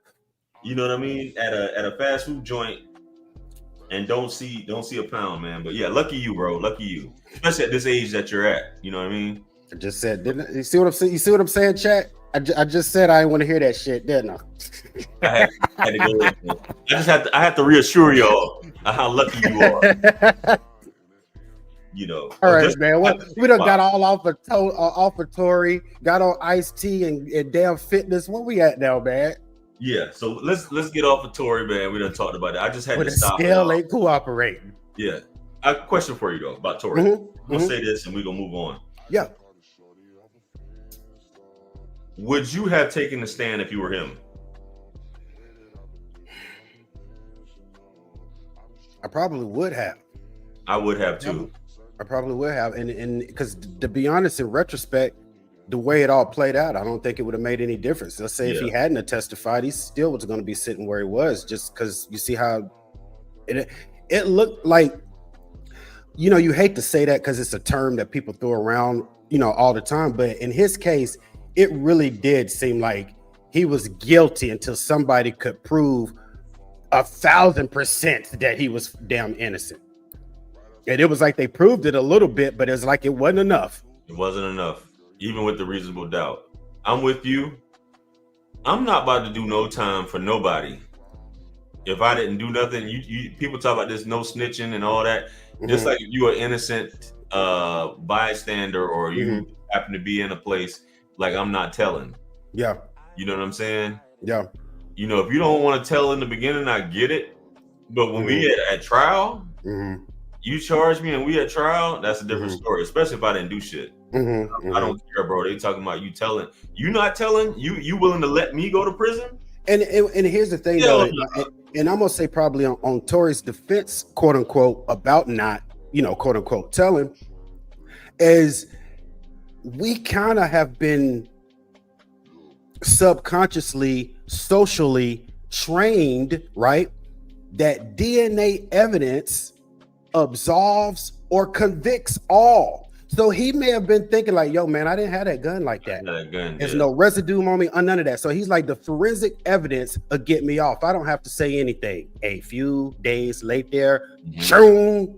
you know what I mean, at a fast food joint, and don't see a pound, man. But yeah, lucky you, bro. Lucky you. Especially at this age that you're at. You know what I I just said, didn't I? You see what I'm saying? You see what I'm saying, chat? I just said I didn't want to hear that shit, didn't I? I had to go with it. I have to reassure y'all how lucky you are. You know. All right, man. We done got all off of Tory, got on Ice-T and damn fitness. Where we at now, man? Yeah, so let's get off of Tory, man. We done talked about it. I just had to stop. The scale ain't cooperating. Yeah. I have a question for you though about Tory. We'll say this and we're gonna move on. Yeah. Would you have taken the stand if you were him? I probably would have. I would have too. I probably would have, and because to be honest, in retrospect, the way it all played out, I don't think it would have made any difference. Let's say if he hadn't testified, he still was going to be sitting where he was, just because you see how it looked like. You know, you hate to say that because it's a term that people throw around, you know, all the time. But in his case, it really did seem like he was guilty until somebody could prove 1,000% that he was damn innocent. And it was like they proved it a little bit, but it's like it wasn't enough. It wasn't enough, even with the reasonable doubt. I'm with you. I'm not about to do no time for nobody. If I didn't do nothing, you people talk about this no snitching and all that. Just like if you are innocent bystander or you happen to be in a place, like I'm not telling. Yeah. You know what I'm saying? Yeah. You know, if you don't want to tell in the beginning, I get it. But when we at trial, you charge me and we at trial, that's a different story, especially if I didn't do shit. I don't care, bro. They talking about you telling. You not telling? You willing to let me go to prison? And here's the thing, though, and I'm gonna say probably on Tory's defense, quote unquote, about not, you know, quote unquote, telling, is we kind of have been subconsciously, socially trained, right? That DNA evidence absolves or convicts all. So he may have been thinking like, yo, man, I didn't have that gun like that. There's no residue on me, none of that. So he's like, the forensic evidence will get me off. I don't have to say anything. A few days later, you still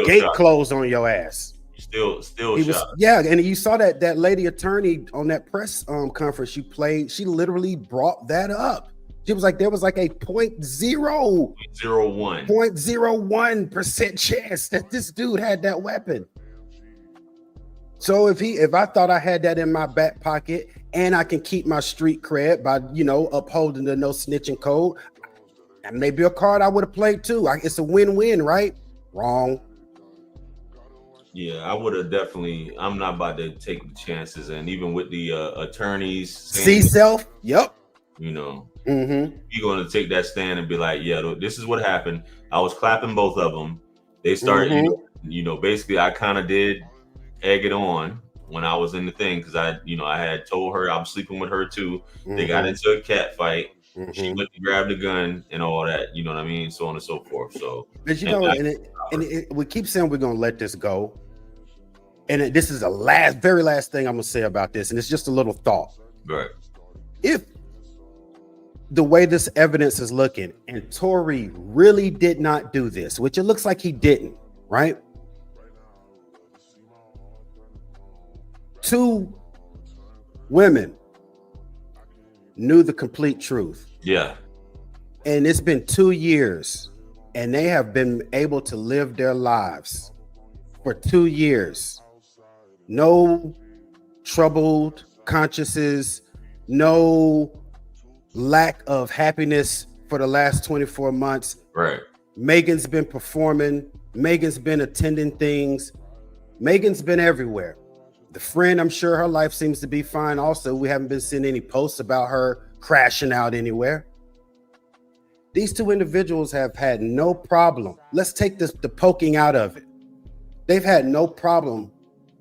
gate shot. Closed on your ass. You still He shot. was, yeah, and you saw that lady attorney on that press conference you played. She literally brought that up. She was like, there was like a 0.01% chance that this dude had that weapon. So if I thought I had that in my back pocket and I can keep my street cred by, you know, upholding the no snitching code, that may be a card I would have played too. It's a win-win, right? Wrong. Yeah, I would have definitely. I'm not about to take the chances, and even with the attorneys, see self. Yep. You know, you're going to take that stand and be like, yeah, this is what happened. I was clapping both of them. They started, you know, basically I kind of did egg it on when I was in the thing because I had told her I'm sleeping with her too. They got into a cat fight. She went to grab the gun and all that. You know what I mean? So on and so forth. So, but you know, we keep saying we're going to let this go. And this is the very last thing I'm going to say about this. And it's just a little thought. Right. If the way this evidence is looking and Tory really did not do this, which it looks like he didn't, right? 2 women knew the complete truth. Yeah. And it's been 2 years and they have been able to live their lives for 2 years. No troubled consciences, no lack of happiness for the last 24 months. Right. Megan's been performing. Megan's been attending things. Megan's been everywhere. The friend, I'm sure her life seems to be fine also. We haven't been seeing any posts about her crashing out anywhere. These 2 individuals have had no problem. Let's take the poking out of it. They've had no problem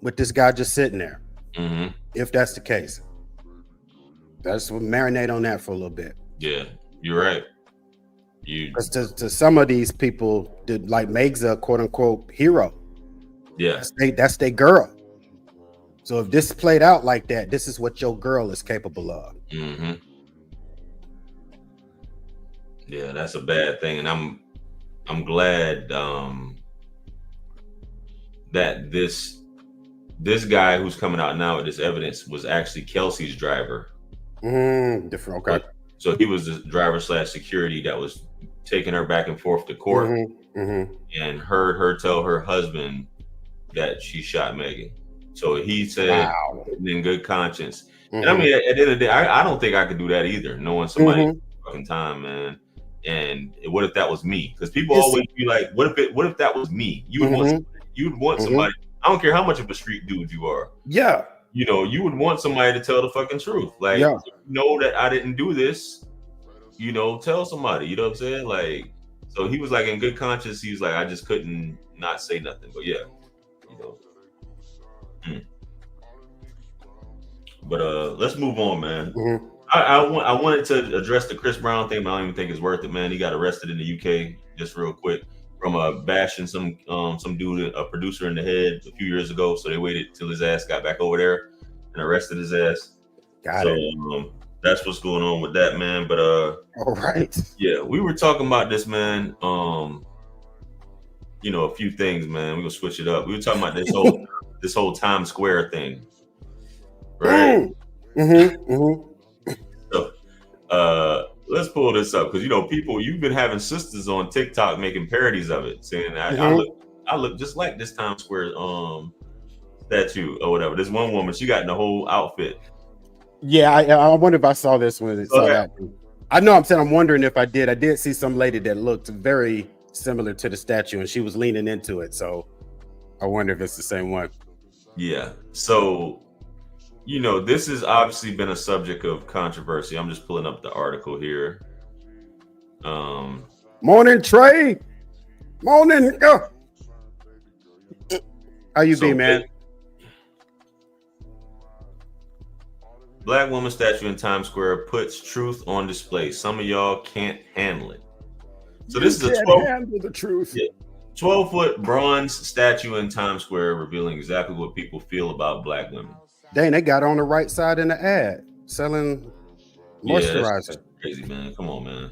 with this guy just sitting there. If that's the case. That's what marinate on that for a little bit. Yeah, you're right. Because to some of these people, like Meg's a quote unquote hero. Yeah, that's their girl. So if this played out like that, this is what your girl is capable of. Yeah, that's a bad thing, and I'm glad that this guy who's coming out now with this evidence was actually Kelsey's driver. Different. Okay. So he was the driver / security that was taking her back and forth to court. and heard her tell her husband that she shot Megan. So he said, in good conscience. And I mean, at the end of the day, I don't think I could do that either, knowing somebody fucking time, man. And what if that was me? Because people always be like, what if that was me? You would want somebody. I don't care how much of a street dude you are. Yeah. You know, you would want somebody to tell the fucking truth. Like, you know that I didn't do this, you know, tell somebody, you know what I'm saying? Like, so he was like in good conscience. He was like, I just couldn't not say nothing. But yeah, you know. But let's move on, man. I wanted to address the Chris Brown thing, but I don't even think it's worth it, man. He got arrested in the UK just real quick from bashing some dude, a producer in the head a few years ago. So they waited till his ass got back over there and arrested his ass. Got it. That's what's going on with that, man. But all right. Yeah, we were talking about this, man. You know, a few things, man. We're gonna switch it up. We were talking about this whole Times Square thing. Right. So, let's pull this up because you know, people, you've been having sisters on TikTok making parodies of it, saying I look just like this Times Square statue or whatever. This one woman, she got in the whole outfit. Yeah, I wonder if I saw this when it saw that. I know. I'm wondering if I did. I did see some lady that looked very similar to the statue, and she was leaning into it. So I wonder if it's the same one. Yeah. So, you know, this has obviously been a subject of controversy. I'm just pulling up the article here. Morning, Trey. Morning. Go. How you be, man? Black woman statue in Times Square puts truth on display. Some of y'all can't handle it. So this is a 12-foot bronze statue in Times Square revealing exactly what people feel about black women. Dang, they got on the right side in the ad selling moisturizer. That's crazy, man. Come on, man.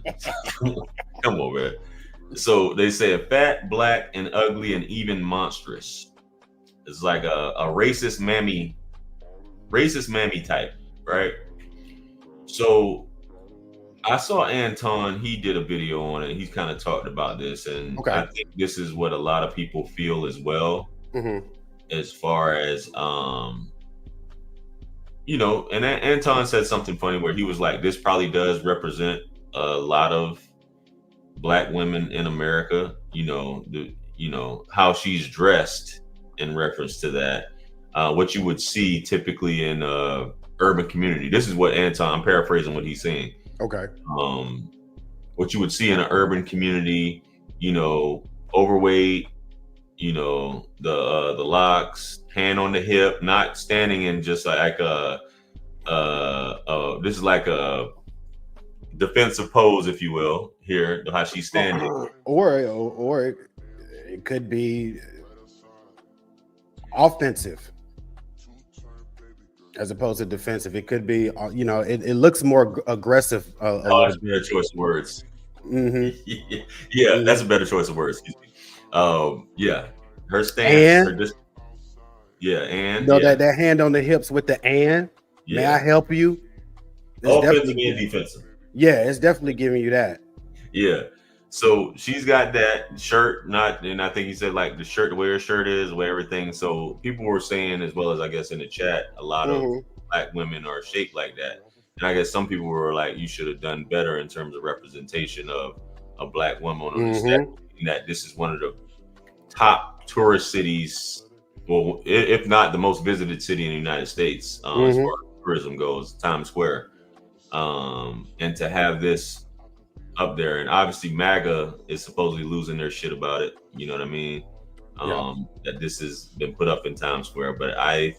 Come on, man. So they say fat, black, and ugly, and even monstrous. It's like a racist mammy type, right? So I saw Anton, he did a video on it. He's kind of talked about this, and I think this is what a lot of people feel as well, as far as you know. And Anton said something funny where he was like, this probably does represent a lot of black women in America, you know, how she's dressed in reference to that, what you would see typically in urban community. This is what Anton, I'm paraphrasing what he's saying. What you would see in an urban community, you know, overweight, you know, the locks, hand on the hip, not standing in just like this is like a defensive pose, if you will, here, how she's standing. Or it could be offensive as opposed to defensive. It could be, you know, it looks more aggressive. That's a better choice of words. Yeah, that's a better choice of words. Excuse me. Yeah, her stance. That hand on the hips with the and. May I help you? Offensive and defensive. Yeah, it's definitely giving you that. Yeah. So she's got that shirt, and I think he said like the way her shirt is, where everything. So people were saying, as well as I guess in the chat, a lot of black women are shaped like that. And I guess some people were like, you should have done better in terms of representation of a black woman on the statue. That this is one of the top tourist cities, well, if not the most visited city in the United States, as far as tourism goes, Times Square. And to have this up there, and obviously MAGA is supposedly losing their shit about it, you know what I mean? That this has been put up in Times Square, but I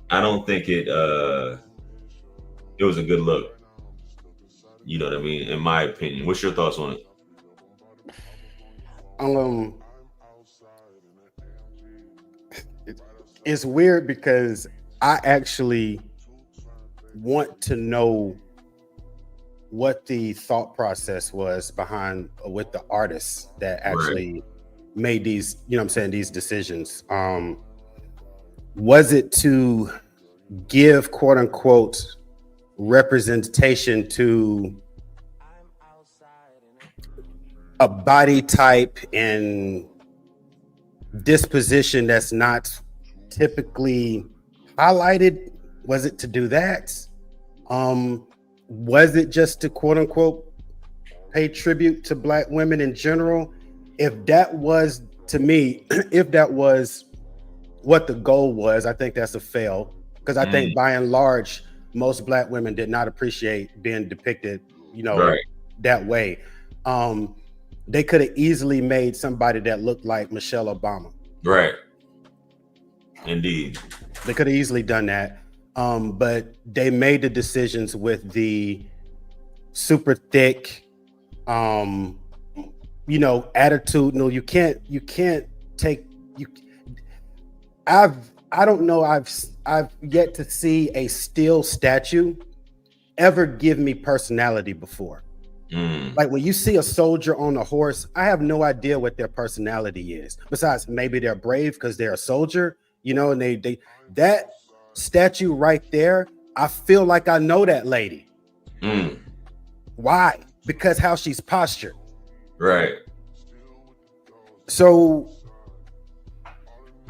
don't think it was a good look, you know what I mean, in my opinion. What's your thoughts on it? It's weird because I actually want to know what the thought process was behind with the artists that actually made these, you know what I'm saying, these decisions. Was it to give quote unquote representation to a body type and disposition that's not typically highlighted? Was it to do that? Was it just to quote unquote pay tribute to Black women in general? If that was, to me, if that was what the goal was, I think that's a fail, because I think by and large most Black women did not appreciate being depicted, that way. They could have easily made somebody that looked like Michelle Obama. Right. Indeed. They could have easily done that. But they made the decisions with the super thick, attitudinal. You can't take you. I don't know. I've yet to see a steel statue ever give me personality before. Like when you see a soldier on a horse, I have no idea what their personality is. Besides, maybe they're brave because they're a soldier, and they that statue right there, I feel like I know that lady. Why? Because how she's postured. Right. So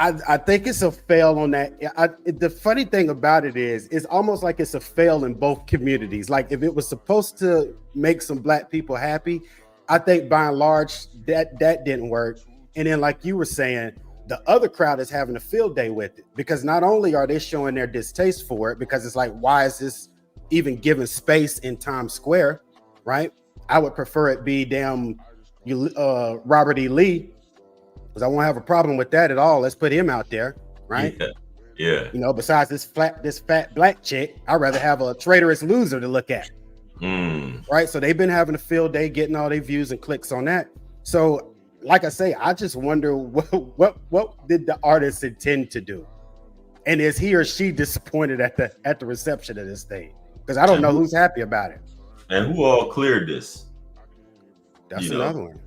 I think it's a fail on that. The funny thing about it is, it's almost like it's a fail in both communities. Like if it was supposed to make some Black people happy, I think by and large that didn't work. And then, like you were saying, the other crowd is having a field day with it, because not only are they showing their distaste for it, because it's like, why is this even given space in Times Square, right? I would prefer it be Robert E. Lee, because I won't have a problem with that at all. Let's put him out there, right? Yeah. Besides this fat Black chick, I'd rather have a traitorous loser to look at. Right? So they've been having a field day, getting all their views and clicks on that. So, like I say, I just wonder what did the artist intend to do, and is he or she disappointed at the reception of this thing? Because I don't know who's happy about it. And who all cleared this? That's another one.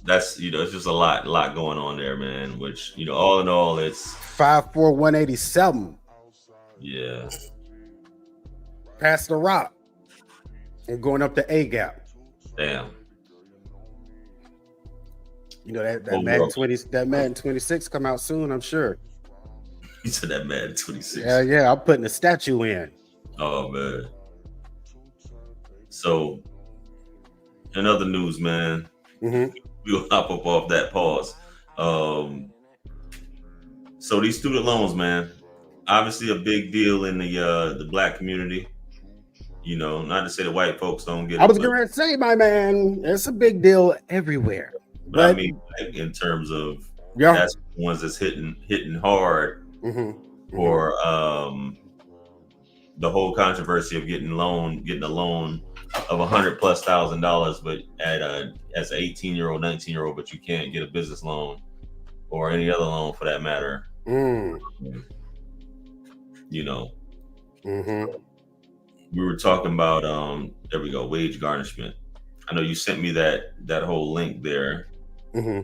That's it's just a lot going on there, man. Which all in all, it's 5'4", 187. Yeah. Past the rock and going up the A gap. Damn. That Madden 26 come out soon, I'm sure. You said that Madden 26. Yeah, I'm putting a statue in. Oh man. So, in other news, man, we'll hop up off that pause. So these student loans, man, obviously a big deal in the Black community. Not to say the white folks don't get it. I was going to say, my man, it's a big deal everywhere. But I mean, like, in terms of that's the ones that's hitting hard for the whole controversy of getting a loan of $100,000+, but as an 18-year-old, 19-year-old, but you can't get a business loan or any other loan for that matter. We were talking about there we go, wage garnishment. I know you sent me that whole link there. I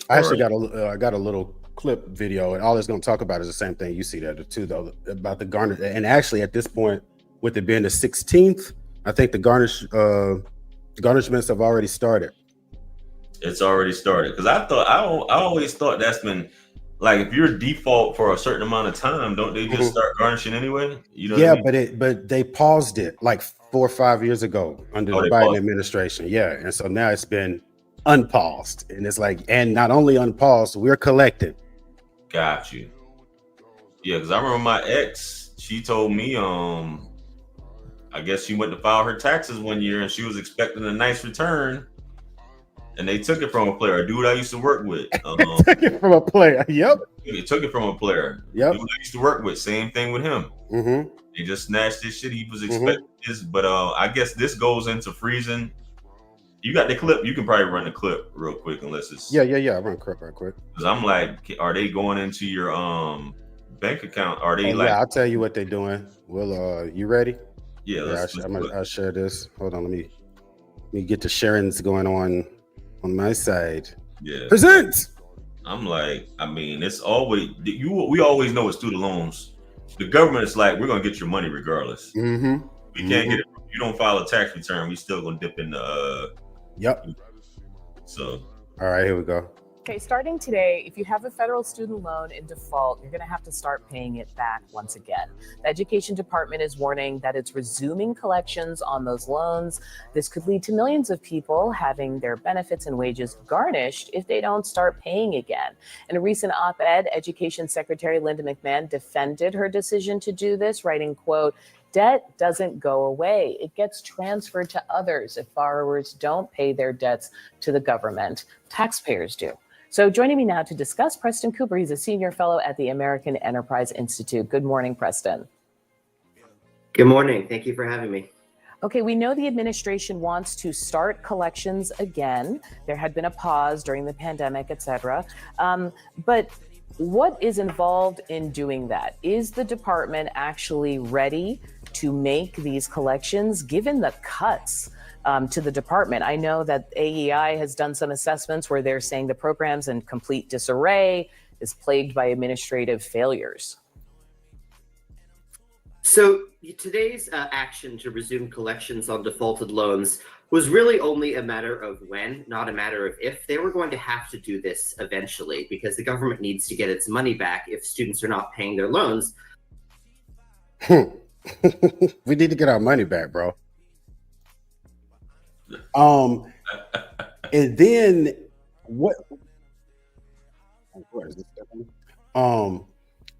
actually got a little clip video, and all it's going to talk about is the same thing you see there too, though, about the garnish. And actually, at this point, with it being the 16th, I think the garnishments have already started. It's already started, because I always thought that's been like, if you're default for a certain amount of time, don't they just start garnishing anyway? What I mean? but they paused it like 4 or 5 years ago under the Biden administration. Yeah, and so now it's been unpaused, and it's like, and not only unpaused, we're collecting. Got you. Yeah, because I remember my ex, she told me I guess she went to file her taxes one year and she was expecting a nice return, and they took it from a player, a dude I used to work with. Took it from a player. Yep. They took it from a player. Yep. Dude I used to work with. Same thing with him. They just snatched his shit. He was expecting this, but I guess this goes into freezing. You got the clip. You can probably run the clip real quick, unless it's I run the clip right quick. Because I'm like, are they going into your bank account? Are they I'll tell you what they're doing. Well, you ready? Yeah. I'll share this. Hold on. Let me get the sharings going on my side. Yeah. Present. I'm like, I mean, it's always we always know with student loans, the government is like, we're gonna get your money regardless. We can't get it from you don't file a tax return, we still gonna dip in the Yep. So all right, here we go. Okay, starting today, if you have a federal student loan in default, you're going to have to start paying it back once again. The Education Department is warning that it's resuming collections on those loans. This could lead to millions of people having their benefits and wages garnished if they don't start paying again. In a recent op-ed, Education Secretary Linda McMahon defended her decision to do this, writing, quote, "Debt doesn't go away. It gets transferred to others if borrowers don't pay their debts to the government. Taxpayers do." So joining me now to discuss, Preston Cooper. He's a senior fellow at the American Enterprise Institute. Good morning, Preston. Good morning. Thank you for having me. Okay, we know the administration wants to start collections again. There had been a pause during the pandemic, et cetera. But what is involved in doing that? Is the department actually ready to make these collections given the cuts to the department? I know that AEI has done some assessments where they're saying the program's in complete disarray, is plagued by administrative failures. So today's action to resume collections on defaulted loans was really only a matter of when, not a matter of if. They were going to have to do this eventually because the government needs to get its money back if students are not paying their loans. We need to get our money back, bro. And then what is this?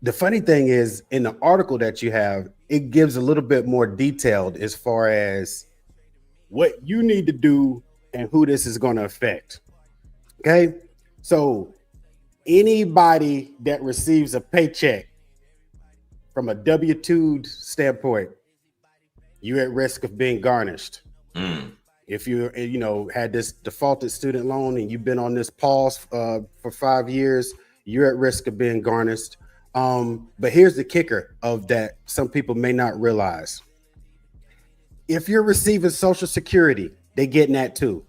The funny thing is, in the article that you have, it gives a little bit more detailed as far as what you need to do and who this is going to affect. Okay, so anybody that receives a paycheck from a W-2 standpoint, you're at risk of being garnished. If you had this defaulted student loan and you've been on this pause for 5 years, you're at risk of being garnished. But here's the kicker of that some people may not realize. If you're receiving Social Security, they're getting that too.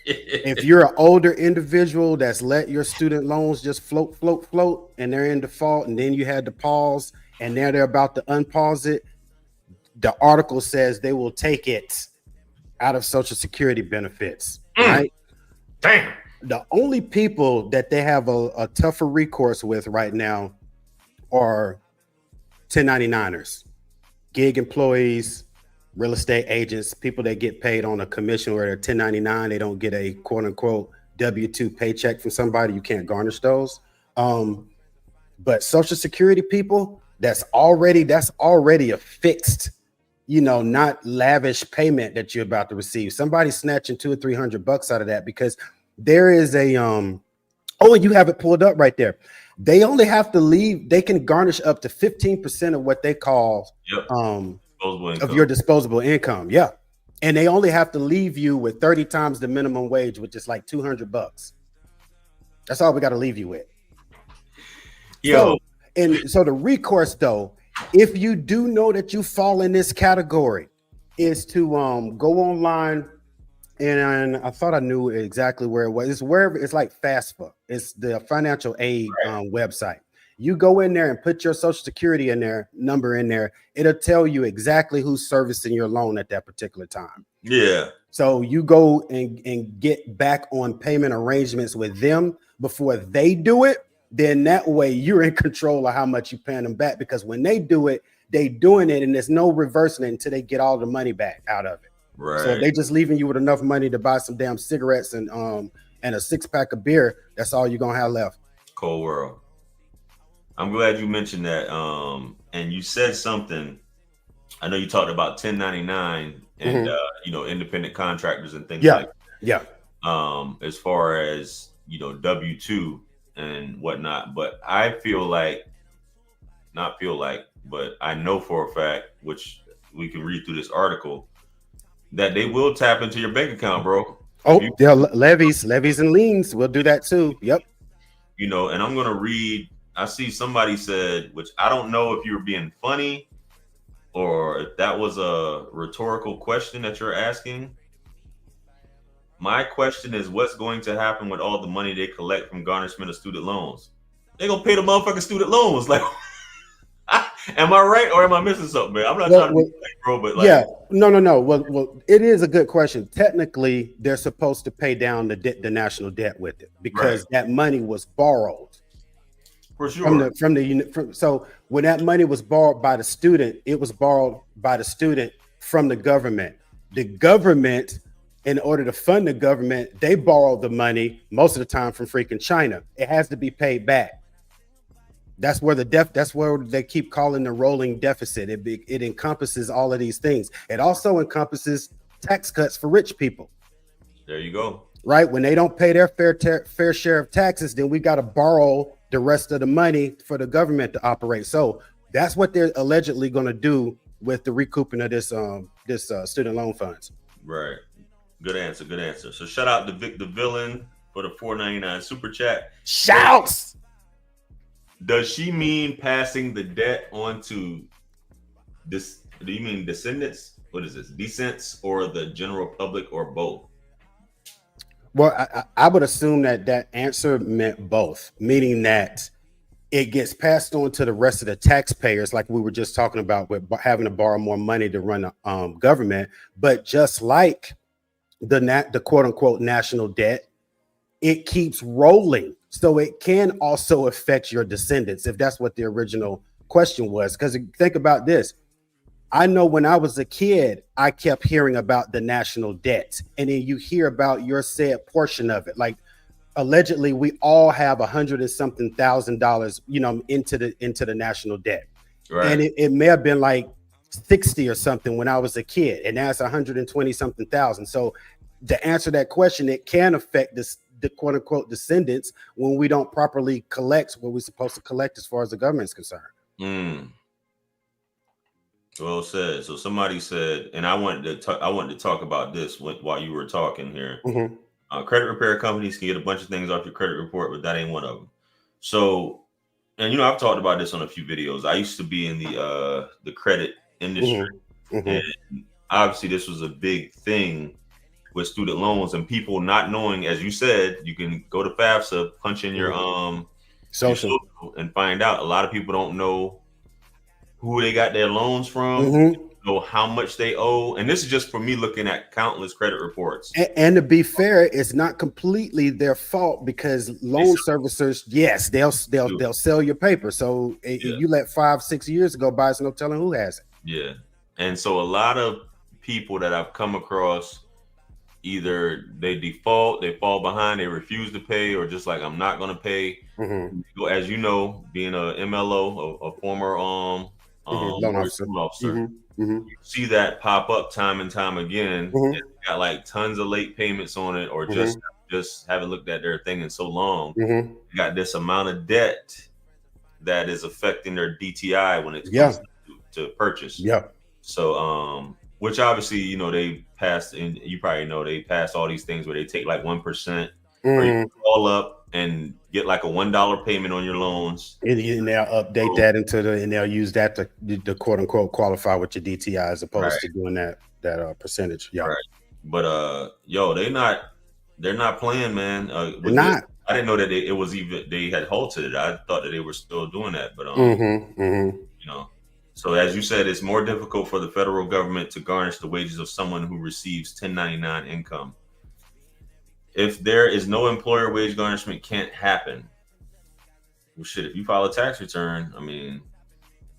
If you're an older individual that's let your student loans just float, and they're in default, and then you had to pause, and now they're about to unpause it, the article says they will take it out of Social Security benefits, right? Damn. The only people that they have a tougher recourse with right now are 1099ers, gig employees, real estate agents, people that get paid on a commission where they're 1099. They don't get a quote unquote W-2 paycheck from somebody. You can't garnish those. But Social Security people, that's already a fixed, not lavish payment that you're about to receive. Somebody's snatching $200 or $300 out of that because there is a and you have it pulled up right there. They only have to leave. They can garnish up to 15% of what they call of your disposable income. Yeah, and they only have to leave you with 30 times the minimum wage, which is like $200. That's all we got to leave you with. So the recourse, though, if you do know that you fall in this category, is to go online. And I thought I knew exactly where it was. It's wherever, it's like FAFSA. It's the financial aid website. You go in there and put your Social Security number in there. It'll tell you exactly who's servicing your loan at that particular time. Yeah. So you go and get back on payment arrangements with them before they do it. Then that way you're in control of how much you're paying them back. Because when they do it, they doing it and there's no reversing it until they get all the money back out of it. Right. So if they just leaving you with enough money to buy some damn cigarettes and a 6-pack of beer, that's all you're gonna have left. Cold world. I'm glad you mentioned that. And you said something. I know you talked about 1099 and independent contractors and things like that. Yeah. As far as W-2 and whatnot, but I know for a fact, which we can read through this article, that they will tap into your bank account, bro. They're levies and liens. We'll do that too. Yep. And I'm gonna read. I see somebody said, which I don't know if you were being funny or if that was a rhetorical question that you're asking. My question is, what's going to happen with all the money they collect from garnishment of student loans? They're gonna pay the motherfucking student loans. Like, Am I right or am I missing something, man? I'm not trying to be late, bro, but like, yeah, no. Well, it is a good question. Technically, they're supposed to pay down the debt, the national debt with it, because that money was borrowed. For sure. So when that money was borrowed by the student, it was borrowed by the student from the government. The government, in order to fund the government, they borrowed the money most of the time from freaking China. It has to be paid back. That's where that's where they keep calling the rolling deficit. It encompasses all of these things. It also encompasses tax cuts for rich people. There you go. Right? When they don't pay their fair share of taxes, then we got to borrow the rest of the money for the government to operate. So that's what they're allegedly going to do with the recouping of this student loan funds. Right. Good answer. Good answer. So shout out to Vic the Villain for the $4.99 super chat. Shouts. Does she mean passing the debt on to this? Do you mean descendants? What is this? Descents or the general public or both? Well, I would assume that answer meant both, meaning that it gets passed on to the rest of the taxpayers, like we were just talking about with having to borrow more money to run the government. But just like the quote unquote national debt, it keeps rolling. So it can also affect your descendants, if that's what the original question was. Because think about this. I know when I was a kid, I kept hearing about the national debt, and then you hear about your said portion of it. Like allegedly, we all have $100 and something thousand, into the national debt, right. And it may have been like 60 or something when I was a kid, and now it's 120 something thousand. So to answer that question, it can affect the quote unquote descendants when we don't properly collect what we're supposed to collect as far as the government's concerned. Well said. So somebody said, and I wanted to talk about this while you were talking here. Mm-hmm. Credit repair companies can get a bunch of things off your credit report, but that ain't one of them. So, and I've talked about this on a few videos. I used to be in the credit industry, mm-hmm. and obviously this was a big thing with student loans and people not knowing. As you said, you can go to FAFSA, punch in your social, and find out. A lot of people don't know who they got their loans from, mm-hmm. know how much they owe. And this is just for me looking at countless credit reports. And to be fair, it's not completely their fault, because loan servicers, yes, they'll sell your paper. So if you let 5-6 years go by, it's no telling who has it. Yeah. And so a lot of people that I've come across, either they default, they fall behind, they refuse to pay, or just like, I'm not going to pay. Mm-hmm. As you know, being a MLO, a former loan officer. Mm-hmm. Mm-hmm. You see that pop up time and time again. Mm-hmm. It's got like tons of late payments on it, or just haven't looked at their thing in so long. Mm-hmm. You got this amount of debt that is affecting their DTI when it comes to purchase. Yeah. So which obviously they passed, and you probably know they passed all these things where they take like 1%, or you call up and get like a $1 payment on your loans, and they'll update that and they'll use that to quote unquote qualify with your DTI, as opposed to doing that percentage. Yeah. Right. But they're not playing, man. They're not. I didn't know that it was even they had halted it. I thought that they were still doing that, but So as you said, it's more difficult for the federal government to garnish the wages of someone who receives 1099 income. If there is no employer wage garnishment, can't happen. Well, shit, if you file a tax return, I mean,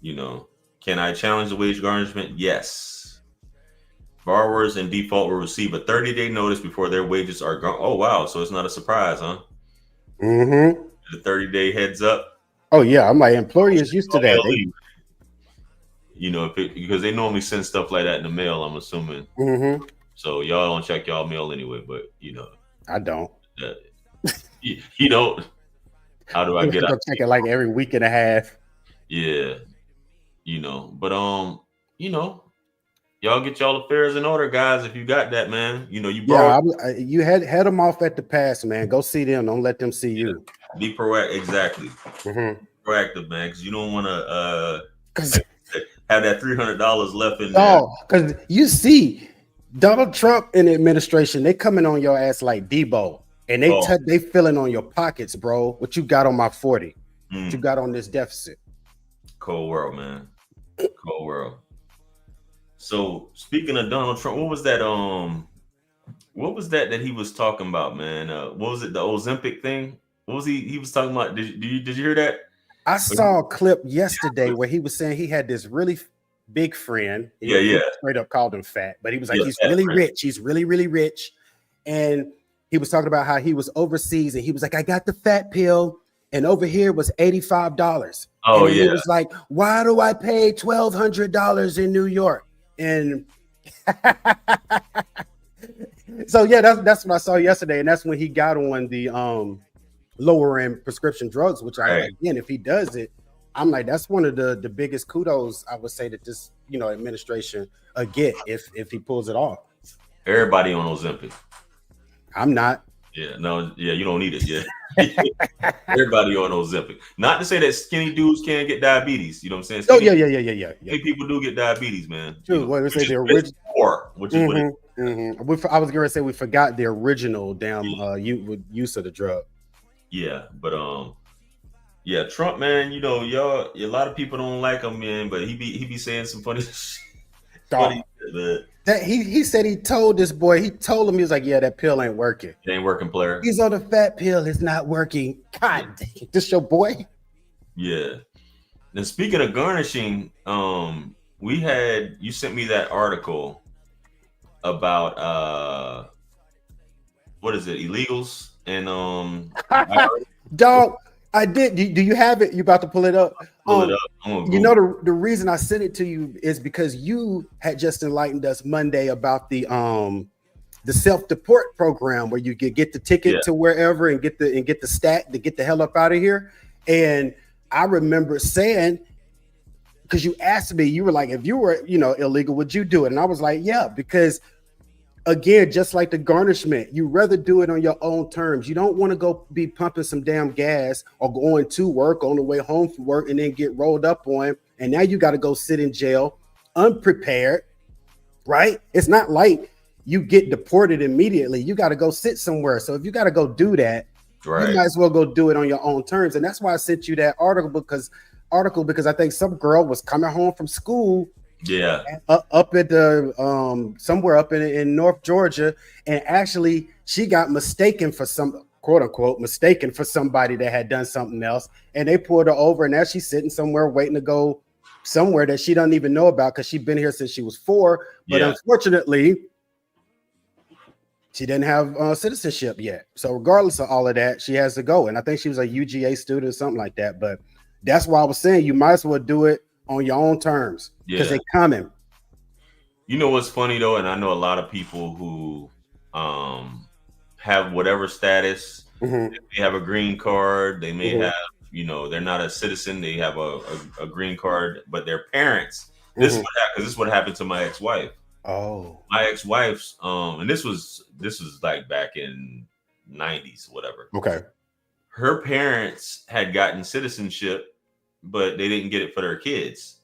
can I challenge the wage garnishment? Yes. Borrowers in default will receive a 30-day notice before their wages are gone. Oh, wow. So it's not a surprise, huh? Mm-hmm. The 30-day heads up. Oh, yeah. I'm like, employers used to that. Because they normally send stuff like that in the mail, I'm assuming. Mm-hmm. So y'all don't check y'all mail anyway, but I don't. You don't. How do I get out? Check it like every week and a half. Yeah. But y'all get y'all affairs in order, guys. If you got that, man, you head them off at the pass, man. Go see them. Don't let them see you. Be proactive. Exactly. Mm-hmm. Proactive, man, because you don't want to have that $300 left in there. Oh, because you see Donald Trump and the administration, they coming on your ass like Debo, and they filling on your pockets, bro. What you got on my 40? What you got on this deficit? Cold world, man. Cold world. So speaking of Donald Trump, what was that? What was that he was talking about, man? What was it? The Ozempic thing? What was he was talking about? Did you hear that? I saw a clip yesterday where he was saying he had this really big friend. He straight up called him fat, but he was like, he's really rich. He's really, really rich. And he was talking about how he was overseas and he was like, I got the fat pill. And over here was $85. Oh, and he was like, why do I pay $1,200 in New York? And so yeah, that's what I saw yesterday. And that's when he got on the lower end prescription drugs, which again, if he does it, I'm like, that's one of the biggest kudos I would say that this administration get if he pulls it off. Everybody on Ozempic. I'm not. Yeah, no, yeah, you don't need it. Yeah. Everybody on Ozempic. Not to say that skinny dudes can't get diabetes. You know what I'm saying? Skinny, yeah. People do get diabetes, man. True. What say the original? Which is what it is. I was going to say we forgot the original use of the drug. Yeah, but yeah, Trump, man. A lot of people don't like him, man. But he be saying some funny shit. He said he told this boy, he told him, he was like, yeah, that pill ain't working. It ain't working, player. He's on the fat pill. It's not working. God dang, this your boy? Yeah. Now, speaking of garnishing, you sent me that article about, what is it? Illegals and, dog. I did. Do you have it? You about to pull it up? Pull it up. You know the reason I sent it to you is because you had just enlightened us Monday about the self-deport program where you get the ticket to wherever and get the stat to get the hell up out of here. And I remember saying, because you asked me, you were like, if you were illegal, would you do it? And I was like, yeah, because again, just like the garnishment, you rather do it on your own terms. You don't want to go be pumping some damn gas or going to work on the way home from work and then get rolled up on. And now you got to go sit in jail unprepared, right? It's not like you get deported immediately. You got to go sit somewhere. So if you got to go do that, you might as well go do it on your own terms. And that's why I sent you that article because I think some girl was coming home from school. Yeah, up at the somewhere up in North Georgia, and actually she got mistaken for some quote unquote mistaken for somebody that had done something else, and they pulled her over, and now she's sitting somewhere waiting to go somewhere that she doesn't even know about because she's been here since she was 4. But unfortunately, she didn't have citizenship yet. So regardless of all of that, she has to go, and I think she was a UGA student or something like that. But that's why I was saying you might as well do it on your own terms because they're coming. You know what's funny though, and I know a lot of people who have whatever status. They have a green card. They may have, they're not a citizen. They have a green card, but their parents. This is what happened to my ex-wife. Oh, my ex-wife's and this was like back in 90s, whatever. Okay, her parents had gotten citizenship, but they didn't get it for their kids.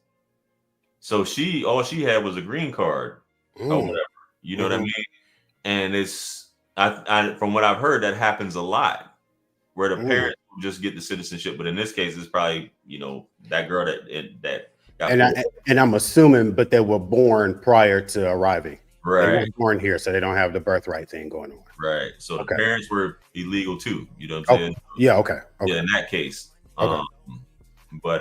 So all she had was a green card or whatever. You know what I mean? And it's I from what I've heard, that happens a lot where the parents will just get the citizenship. But in this case, it's probably, that girl that got and I'm assuming, but they were born prior to arriving. Right. They weren't born here, so they don't have the birthright thing going on. Right. So the parents were illegal too. You know what I'm saying? Yeah, okay. Yeah, in that case. But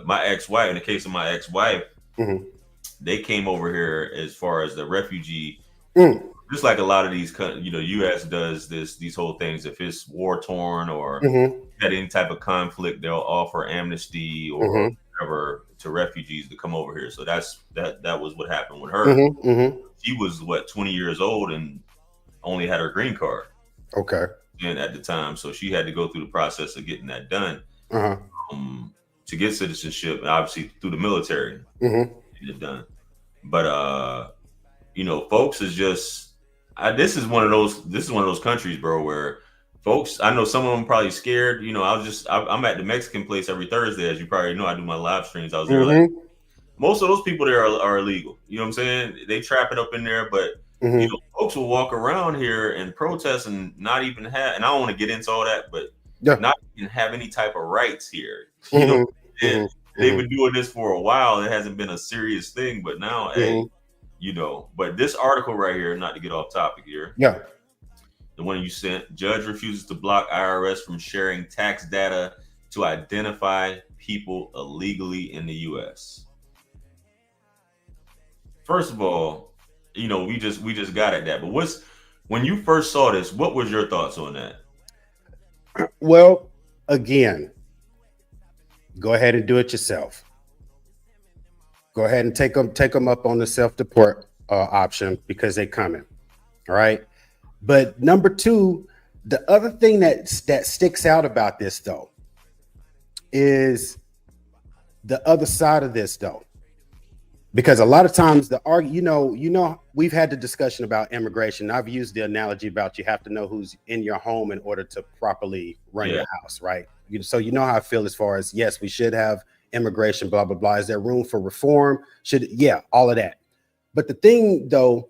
my ex-wife, in the case of my ex-wife, they came over here as far as the refugee, just like a lot of these, U.S. does these whole things. If it's war torn or had any type of conflict, they'll offer amnesty or whatever to refugees to come over here. So that was what happened with her. She was 20 years old and only had her green card. Okay. And at the time, so she had to go through the process of getting that done. To get citizenship, and obviously through the military, get it done. But folks is just this is one of those countries, bro, where folks, I know some of them probably scared. I'm at the Mexican place every Thursday, as you probably know. I do my live streams. I was there. Most of those people there are illegal. You know what I'm saying? They trap it up in there, but folks will walk around here and protest and not even have. And I don't want to get into all that, but not even have any type of rights here. They've been doing this for a while. It hasn't been a serious thing, but now, hey, you know. But this article right here, not to get off topic here. Yeah. The one you sent, judge refuses to block IRS from sharing tax data to identify people illegally in the U.S. First of all, you know, we just got at that. But when you first saw this, what was your thoughts on that? Well, again, go ahead and do it yourself. Go ahead and take them up on the self-deport option because they're coming. All right. But number two, the other thing that sticks out about this though is the other side of this though, because a lot of times you know, we've had the discussion about immigration. I've used the analogy about you have to know who's in your home in order to properly run your house, right? So you know how I feel as far as, yes, we should have immigration, blah, blah, blah. Is there room for reform? All of that. But the thing though,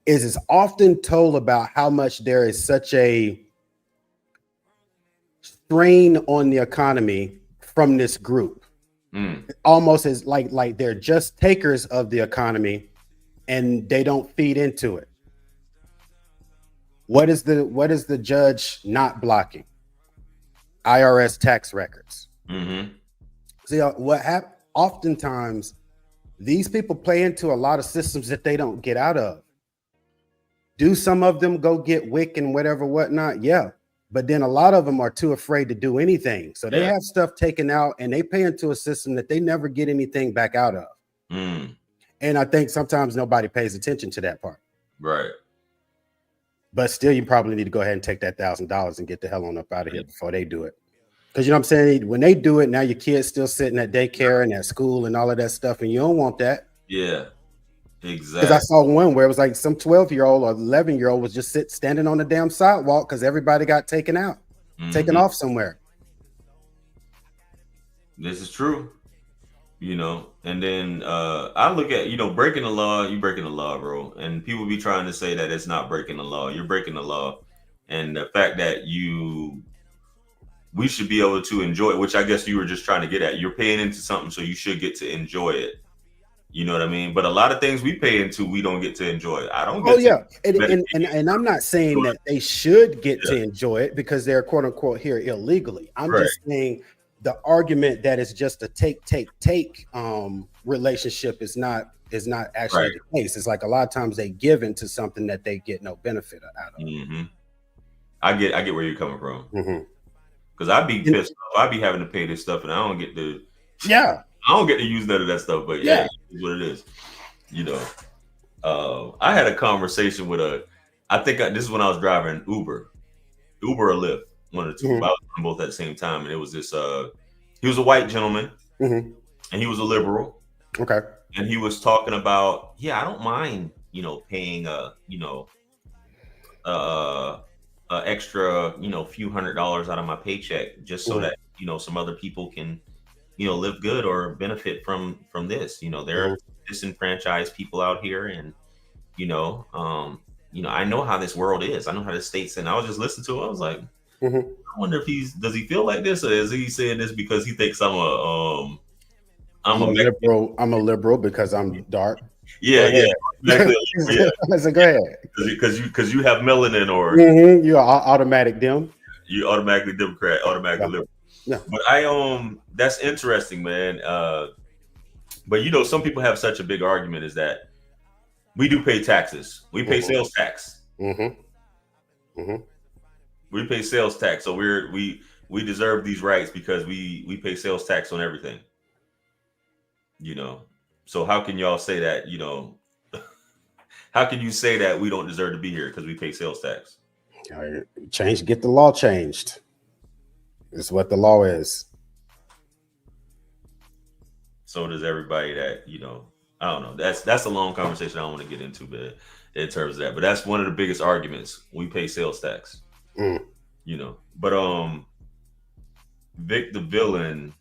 is it's often told about how much there is such a strain on the economy from this group. Almost as like they're just takers of the economy and they don't feed into it. What is the judge not blocking? IRS tax records. See what happens? Oftentimes these people play into a lot of systems that they don't get out of. Do some of them go get WIC and whatever, whatnot? Yeah. But then a lot of them are too afraid to do anything. So they have stuff taken out and they pay into a system that they never get anything back out of. And I think sometimes nobody pays attention to that part. Right. But still, you probably need to go ahead and take that $1,000 and get the hell on up out of here before they do it. Because you know what I'm saying? When they do it, now your kid's still sitting at daycare and at school and all of that stuff. And you don't want that. Yeah. Exactly. Because I saw one where it was like some 12-year-old or 11-year-old was just standing on the damn sidewalk because everybody got taken out, taken off somewhere. This is true. You know, and then I look at, you know, breaking the law, you breaking the law, bro. And people be trying to say that it's not breaking the law. You're breaking the law. And the fact that we should be able to enjoy it, which I guess you were just trying to get at. You're paying into something, so you should get to enjoy it. You know what I mean? But a lot of things we pay into, we don't get to enjoy it. I don't get and I'm not saying that they should get to enjoy it because they're quote unquote here illegally. I'm just saying the argument that it's just a take relationship is not actually the case. It's like a lot of times they give into something that they get no benefit out of. I get where you're coming from. Because I'd be pissed off. I'd be having to pay this stuff and I don't get to I don't get to use none of that stuff, but it is what it is. You know, I had a conversation with I think this is when I was driving Uber or Lyft, one of the two. I was doing both at the same time, and it was this. He was a white gentleman, and he was a liberal. Okay. And he was talking about, I don't mind, you know, paying extra, you know, few $100s out of my paycheck just so that, you know, some other people can, you know, live good or benefit from this. You know, there are disenfranchised people out here, and you know, I know how this world is. I know how the states, and I was just listening to it. I was like, I wonder if does he feel like this, or is he saying this because he thinks I'm a liberal? I'm a liberal because I'm dark. Yeah. So go ahead. Because you have melanin, or you're automatic Dem. You automatically Democrat, automatically liberal. Yeah. But that's interesting, man. But you know, some people have such a big argument is that we do pay taxes. We pay sales tax. We pay sales tax, so we deserve these rights because we pay sales tax on everything. You know, so how can y'all say that? You know, how can you say that we don't deserve to be here because we pay sales tax? Get the law changed. It's what the law is. So does everybody that, you know, I don't know. That's a long conversation I don't want to get into, but in terms of that. But that's one of the biggest arguments. We pay sales tax. You know. But Vic the Villain,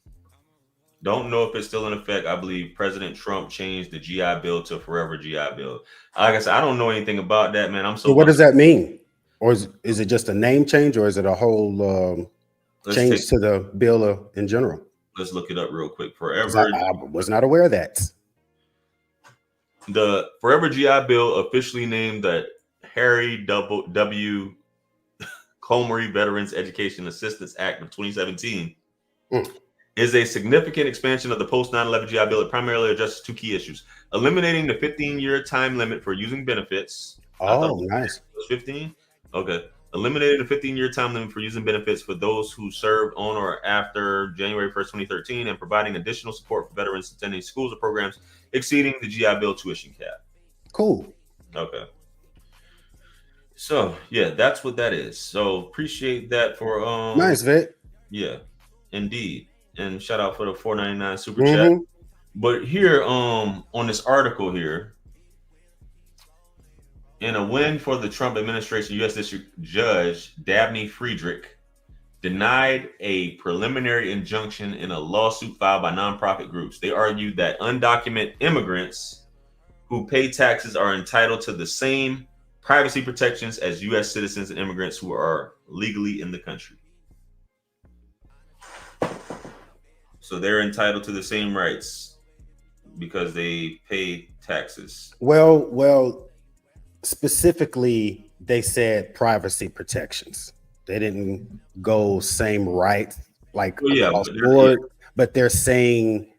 don't know if it's still in effect. I believe President Trump changed the GI Bill to Forever GI Bill. Like I said, I don't know anything about that, man. So what does that mean? Or is it just a name change, or is it a whole change to the bill in general? Let's look it up real quick. 'Cause I was not aware of that. The Forever GI Bill, officially named the Harry W. Comrie Veterans Education Assistance Act of 2017, is a significant expansion of the post 9/11 GI Bill. It primarily addresses two key issues: eliminating the 15-year time limit for using benefits. Oh, nice. 15. Okay. Eliminating the 15-year time limit for using benefits for those who served on or after January 1st, 2013, and providing additional support for veterans attending schools or programs exceeding the GI Bill tuition cap. Cool. Okay. So yeah, that's what that is. So appreciate that for nice, Vic. Yeah, indeed. And shout out for the $4.99 super chat. But here on this article here, in a win for the Trump administration, U.S. District Judge Dabney Friedrich denied a preliminary injunction in a lawsuit filed by nonprofit groups. They argued that undocumented immigrants who pay taxes are entitled to the same privacy protections as U.S. citizens and immigrants who are legally in the country. So they're entitled to the same rights because they pay taxes. Well, specifically, they said privacy protections. They didn't go same right like across board, but they're saying,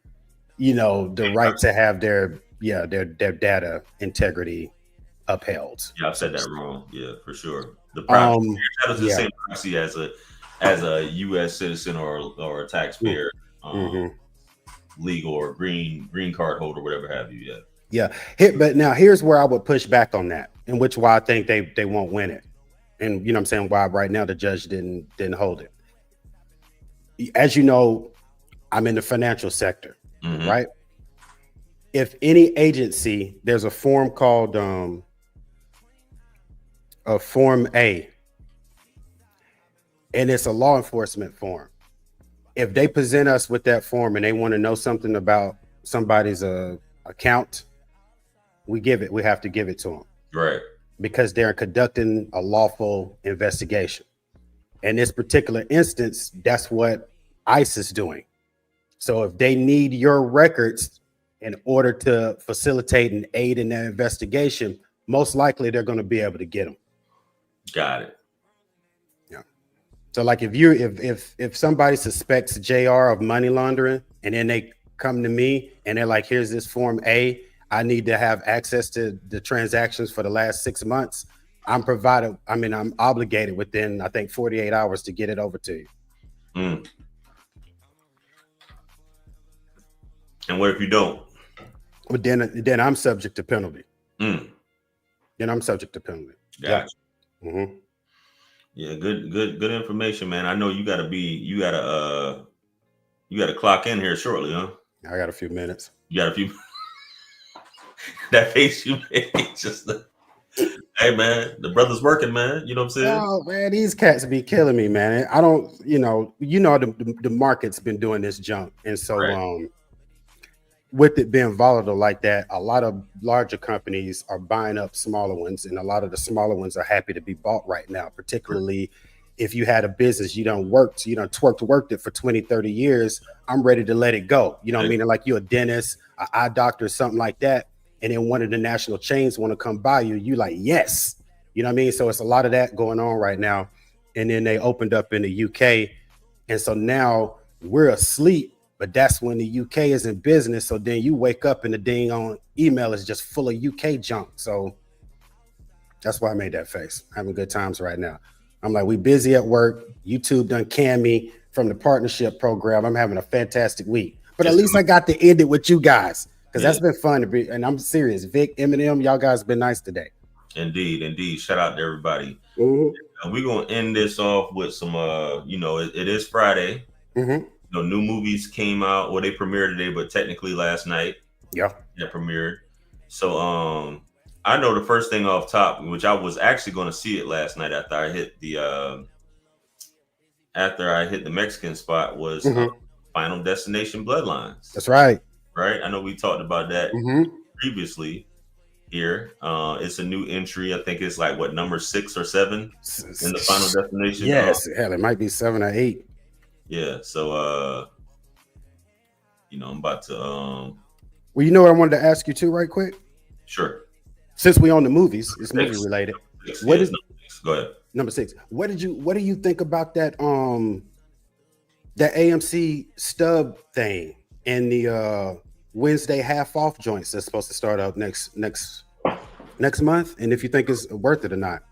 the right to have their data integrity upheld. Yeah, I've said that wrong. Yeah, for sure. The privacy is the same privacy as a U.S. citizen or a taxpayer, legal or green card holder, whatever have you. Yeah. But now here's where I would push back on that, and why I think they won't win it. And I'm saying why right now the judge didn't hold it. As you know, I'm in the financial sector, right? If any agency, there's a form called a Form A, and it's a law enforcement form. If they present us with that form and they want to know something about somebody's account, we have to give it to them. Right. Because they're conducting a lawful investigation. In this particular instance, that's what ICE is doing. So if they need your records in order to facilitate and aid in their investigation, most likely they're going to be able to get them. Got it. Yeah. So like if somebody suspects JR of money laundering and then they come to me and they're like, here's this Form A, I need to have access to the transactions for the last 6 months. I'm obligated within, I think, 48 hours to get it over to you. And what if you don't? But then I'm subject to penalty. Then I'm subject to penalty. Gotcha. Yeah. Yeah, good information, man. I know you gotta clock in here shortly, huh? I got a few minutes. You got a few. That face you made, hey man, the brother's working, man. You know what I'm saying? Oh man, these cats be killing me, man. I don't, the market's been doing this junk, and so with it being volatile like that, a lot of larger companies are buying up smaller ones, and a lot of the smaller ones are happy to be bought right now, particularly if you had a business you worked it for 20, 30 years. I'm ready to let it go. You know what I mean? Like you're a dentist, an eye doctor, something like that. And then one of the national chains want to come buy you. You like, yes. You know what I mean? So it's a lot of that going on right now. And then they opened up in the UK. And so now we're asleep, but that's when the UK is in business. So then you wake up and the dang on email is just full of UK junk. So that's why I made that face. Having good times right now. I'm like, we busy at work. YouTube done canned me from the partnership program. I'm having a fantastic week. But at least I got to end it with you guys. Because that's been fun to be, and I'm serious. Vic, Eminem, y'all guys been nice today. Indeed. Shout out to everybody. We're gonna end this off with some it is Friday. New movies came out. Well, they premiered today, but technically last night. Yeah. They premiered. So I know the first thing off top, which I was actually gonna see it last night after I hit the Mexican spot, was Final Destination Bloodlines. That's right. Right, I know we talked about that previously here. It's a new entry. I think it's like number 6 or 7 in the Final Destination. Yes, hell, it might be 7 or 8. Yeah, so I'm about to. Well, you know what I wanted to ask you too, right quick. Sure. Since we on the movies, it's movie related. What is go ahead? Number 6. What do you think about that that AMC stub thing and the Wednesday half off joints that's supposed to start up next month? And if you think it's worth it or not?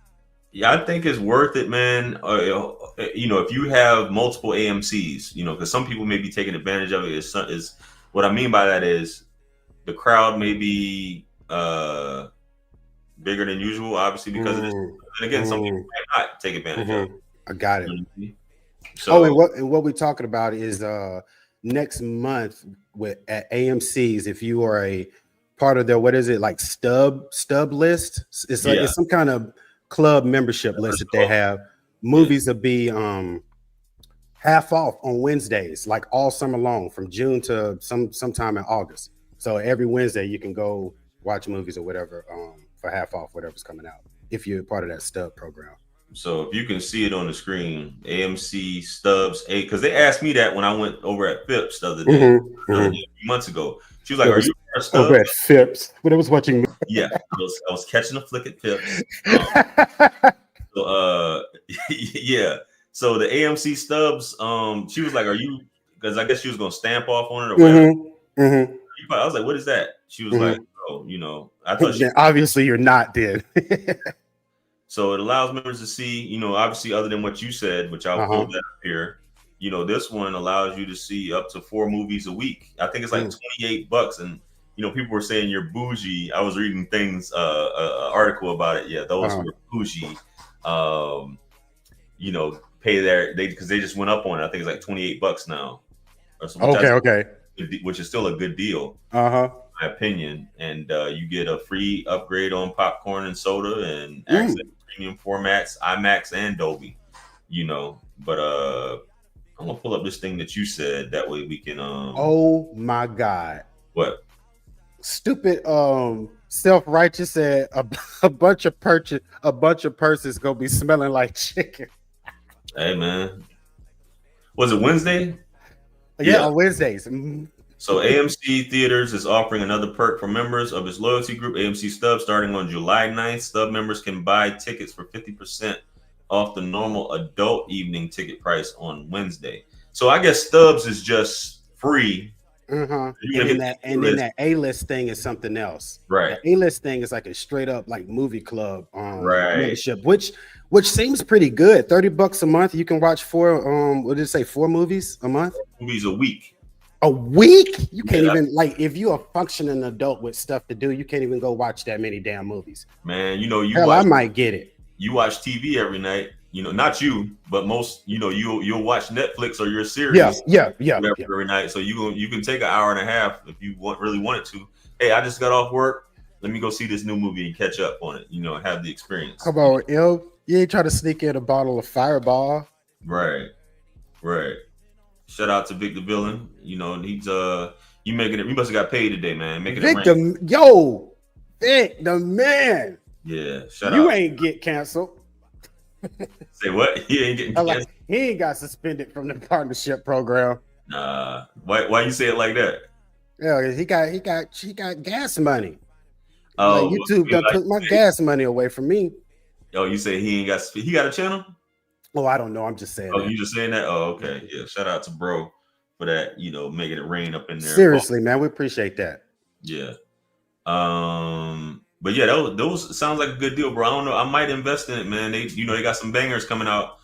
Yeah, I think it's worth it, man. If you have multiple AMCs, because some people may be taking advantage of it. Is what I mean by that is the crowd may be bigger than usual, obviously because of this. And again, some people might not take advantage of it. I got it. So, and what we're talking about is next month at AMC's. If you are a part of their, what is it, like stub list? It's like it's some kind of club membership list that they have. Movies will be half off on Wednesdays, like all summer long, from June to sometime in August. So every Wednesday you can go watch movies or whatever for half off, whatever's coming out, if you're part of that stub program. So if you can see it on the screen, AMC Stubs, because they asked me that when I went over at Phipps the other day, a few months ago. She was like, "Are you a Stubs?" Over at Phipps when I was watching. Yeah, I was catching a flick at Phipps. Yeah. So the AMC Stubs, she was like, "Are you?" Because I guess she was gonna stamp off on it or whatever. I was like, "What is that?" She was like, "Oh, I thought." Obviously, you're not dead. So it allows members to see, obviously, other than what you said, which I'll pull that up here. This one allows you to see up to 4 movies a week. I think it's like $28, and people were saying you're bougie. I was reading things, article about it. Yeah, those who are bougie, pay because they just went up on it. I think it's like $28 now. Okay. Which is still a good deal. My opinion. And you get a free upgrade on popcorn and soda and access to premium formats, IMAX and Dolby. But I'm gonna pull up this thing that you said. That way we can. Oh my God! What? Stupid self-righteous said a bunch of purses gonna be smelling like chicken. Hey man, was it Wednesday? Yeah, on Wednesdays. So AMC Theaters is offering another perk for members of its loyalty group, AMC Stub, starting on July 9th. Stub members can buy tickets for 50% off the normal adult evening ticket price on Wednesday. So I guess Stubs is just free. And then that A-list thing is something else. Right. The A-list thing is like a straight up like movie club membership, which seems pretty good. $30 a month. You can watch 4 what did it say, 4 movies a month? 4 movies a week. A week? You can't even, like, if you're a functioning adult with stuff to do, you can't even go watch that many damn movies. Man, I might get it. You watch TV every night. Not you, but most, you'll watch Netflix or your series. Yeah. Every night. So you can take an hour and a half if you really wanted to. Hey, I just got off work. Let me go see this new movie and catch up on it. And have the experience. Come on, you ain't trying to sneak in a bottle of Fireball. Right. Shout out to Vic the Villain. He's you making it. You must have got paid today, man. Making Vic it rain. Vic the man. Yeah, shout out. You ain't get canceled. Say what? He ain't getting canceled. He ain't got suspended from the partnership program. Nah. Why you say it like that? Yeah, he got gas money. Oh, YouTube done took my gas money away from me. Oh, you say he got a channel? Oh, I don't know. I'm just saying. Oh, you just saying that? Oh, okay. Yeah. Shout out to bro for that. Making it rain up in there. Seriously, man, we appreciate that. Yeah. But yeah, those sounds like a good deal, bro. I don't know. I might invest in it, man. They got some bangers coming out.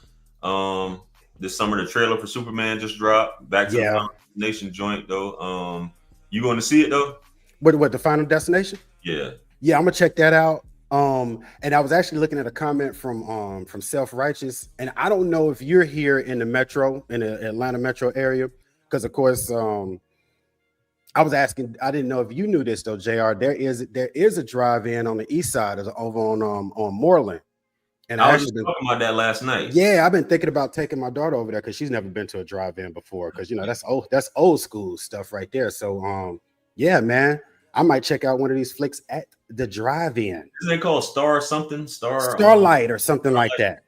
This summer, the trailer for Superman just dropped. Back to the Final Destination joint, though. You going to see it though? What the Final Destination? Yeah. Yeah, I'm gonna check that out. And I was actually looking at a comment from Self-Righteous, and I don't know if you're here in the Atlanta metro area, because of course, I was asking, I didn't know if you knew this though, JR. There is a drive-in on the east side, over on Moreland. And I was just talking about that last night. Yeah, I've been thinking about taking my daughter over there because she's never been to a drive-in before. Because that's old school stuff right there. So yeah, man, I might check out one of these flicks at the drive-in. Is they called Starlight or something like that?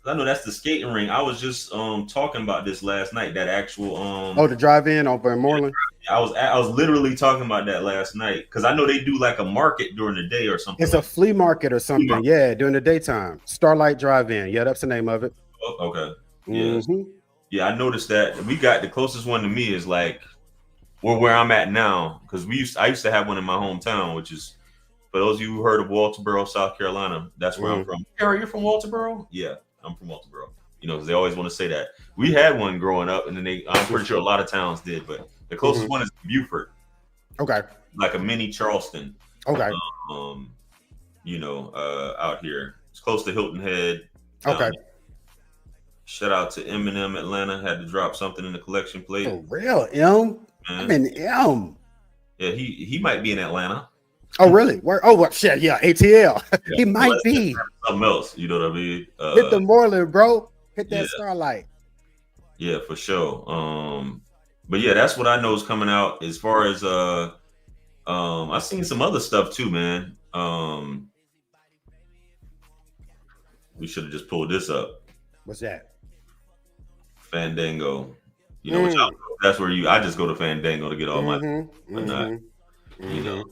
I know that's the skating ring. I was just talking about this last night. That actual the drive-in over in Moreland. I was literally talking about that last night because I know they do like a market during the day or something. It's a flea market or something. Yeah, during the daytime. Starlight Drive-In. Yeah, that's the name of it. Oh, okay. Yeah. Yeah, I noticed that. We got the closest one to me is like where I'm at now, because I used to have one in my hometown, which is, for those of you who heard of Walterboro, South Carolina, that's where I'm from. Are you from Walterboro? Yeah, I'm from Walterboro. You know, because they always want to say that. We had one growing up, and then I'm pretty sure a lot of towns did, but the closest one is Beaufort. Okay. Like a mini Charleston. Okay. You know, out here. It's close to Hilton Head. Okay. Shout out to Eminem Atlanta. Had to drop something in the collection plate. For real, M? I'm in M. Yeah, he might be in Atlanta. Oh, really? Where? Oh, well, shit, yeah, ATL. Yeah, he might be. Something else, you know what I mean? Hit the Moreland, bro. Hit that Starlight. Yeah, for sure. But yeah, that's what I know is coming out. As far as I've seen some other stuff too, man. We should have just pulled this up. What's that? Fandango. You know, which that's where I just go to Fandango to get all my whatnot. You know.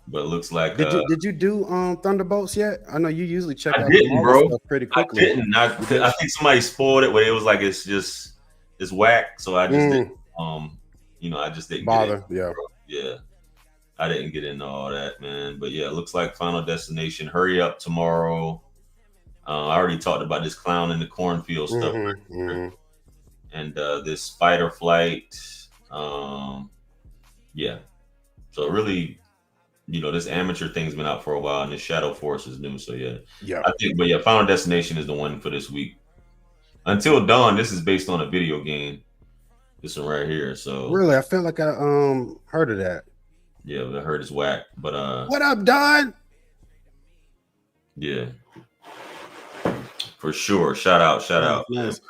But it looks like did you do Thunderbolts yet? I know you usually check out the Marvel stuff pretty quickly. I didn't. I think somebody spoiled it where it was like it's whack. So I just didn't you know, I just didn't bother. Yeah. I didn't get into all that, man. But yeah, it looks like Final Destination. Hurry up tomorrow. I already talked about this clown in the cornfield stuff. And this Fight or Flight. Yeah. So really, you know, this amateur thing's been out for a while, and this Shadow Force is new. So yeah. I think, but yeah, Final Destination is the one for this week. Until Dawn, this is based on a video game. This one right here. So really, I feel like I heard of that. Yeah, I heard it's whack. But what up, Don? Yeah. For sure. Shout out. Nice.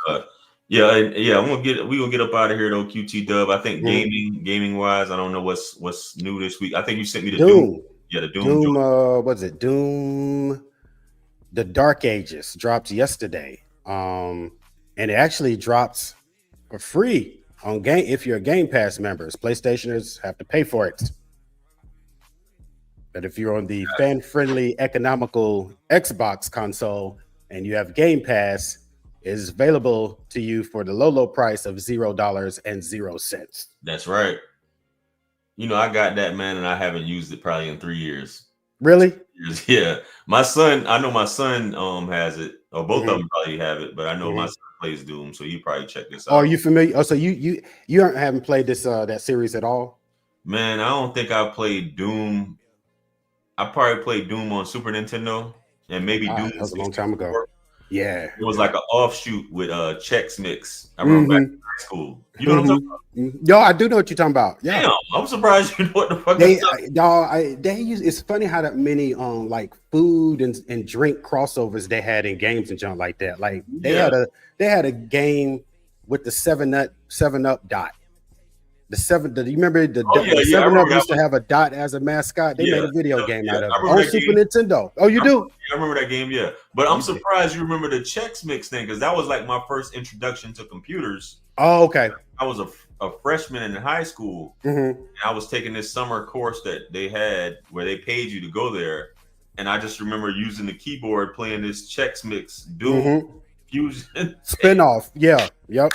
Yeah, we gonna get up out of here though, QT Dub. I think gaming wise, I don't know what's new this week. I think you sent me the Doom. Yeah, the Doom. What's it? Doom. The Dark Ages dropped yesterday. And it actually drops for free on game if you're a Game Pass members. PlayStationers have to pay for it. But if you're on the fan-friendly, economical Xbox console and you have Game Pass, it is available to you for the low price of $0.00. That's right. You know, I got that, man, and I haven't used it probably in 3 years. Really? Yeah. I know my son has it, or both of them probably have it, but I know my son plays Doom, so you probably check this out. Oh, are you familiar? Oh, so you haven't played this that series at all? Man, I don't think I played Doom. I probably played Doom on Super Nintendo, and maybe Doom. That was a long time ago. Yeah, it was like an offshoot with Chex Mix. I remember back in high school. You know what I'm talking about? Yo, I do know what you're talking about. Yeah, damn, I'm surprised you know what the fuck. They use. It's funny how that many like food and drink crossovers they had in games and junk like that. Like they had a game with the 7-Up dot. Do you remember the 7-Up used to have a dot as a mascot? They made a video game out of it on Super Nintendo. Oh, you do? I remember that game, yeah. But I'm surprised you remember the Chex Mix thing, because that was like my first introduction to computers. Oh, okay. I was a freshman in high school, and I was taking this summer course that they had where they paid you to go there, and I just remember using the keyboard playing this Chex Mix Doom Fusion spinoff. Yeah, yep.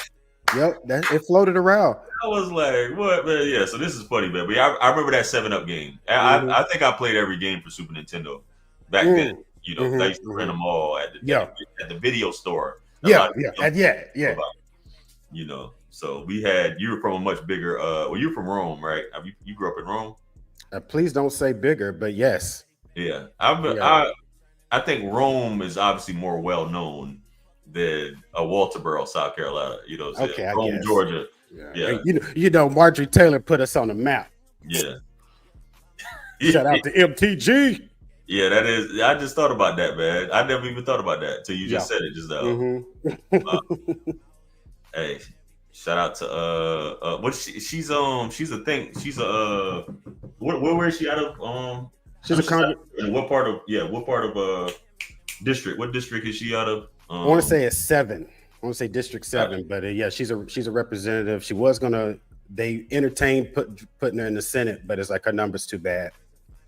That it floated around. I was like, what, man? Yeah, so this is funny, man. But I remember that 7-Up game. I think I played every game for Super Nintendo back then. You know, I used to rent them all at the video store. Yeah. You know, so you were from a much bigger. Well, you're from Rome, right? You grew up in Rome. Please don't say bigger, but yes. Yeah, I think Rome is obviously more well known than Walterboro, South Carolina. You know, Rome, Georgia. Yeah. You know, Marjorie Taylor put us on the map. Yeah. Shout out to MTG. Yeah, that is. I just thought about that, man. I never even thought about that until you just said it just now. Hey, shout out to what she's a thing. She's a where is she out of? She's a what part of district? What district is she out of? I want to say it's 7. I want to say District 7, but yeah, she's a representative. She was gonna. They entertained putting her in the Senate, but it's like her number's too bad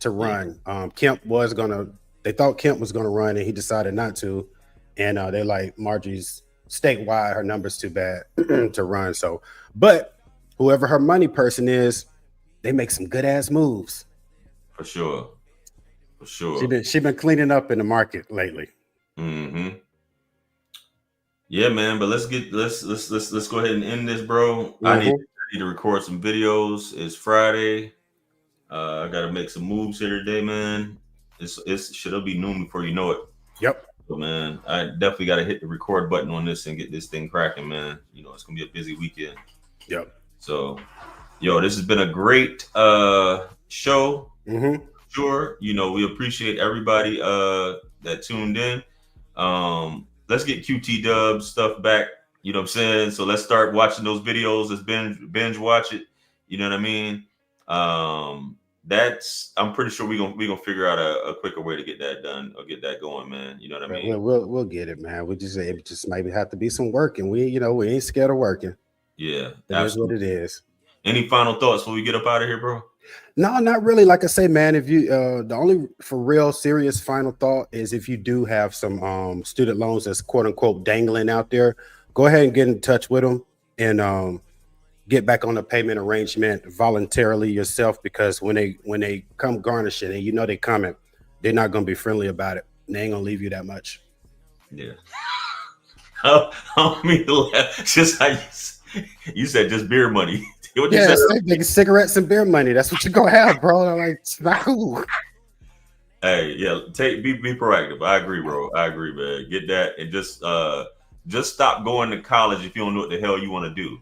to run. Kemp was gonna. They thought Kemp was gonna run, and he decided not to. And they're like, Marjorie's statewide, her number's too bad to run. So, but whoever her money person is, they make some good ass moves. For sure. She been cleaning up in the market lately. Mm-hmm. Yeah, man. But let's go ahead and end this, bro. I need to record some videos. It's Friday. I got to make some moves here today, man. It'll be noon before you know it. Yep. So, man, I definitely got to hit the record button on this and get this thing cracking, man. You know, it's gonna be a busy weekend. Yep. So, yo, this has been a great show. Sure. You know, we appreciate everybody that tuned in. Let's get QT Dub stuff back. You know what I'm saying? So let's start watching those videos. Let's binge watch it. You know what I mean? I'm pretty sure we're gonna figure out a quicker way to get that done or get that going, man. You know what I mean? We'll get it, man. It just maybe have to be some working. We ain't scared of working. Yeah, that is what it is. Any final thoughts before we get up out of here, bro? No, not really. Like I say, man, if you the only for real serious final thought is if you do have some student loans that's quote unquote dangling out there, go ahead and get in touch with them and get back on the payment arrangement voluntarily yourself, because when they come garnishing and you know they coming, they're not gonna be friendly about it. And they ain't gonna leave you that much. Yeah. I mean, just how you said just beer money. Yeah, cigarettes and beer money. That's what you're gonna have, bro. Like, it's not cool. Hey, yeah, be proactive. I agree, bro. I agree, man. Get that and just stop going to college if you don't know what the hell you want to do.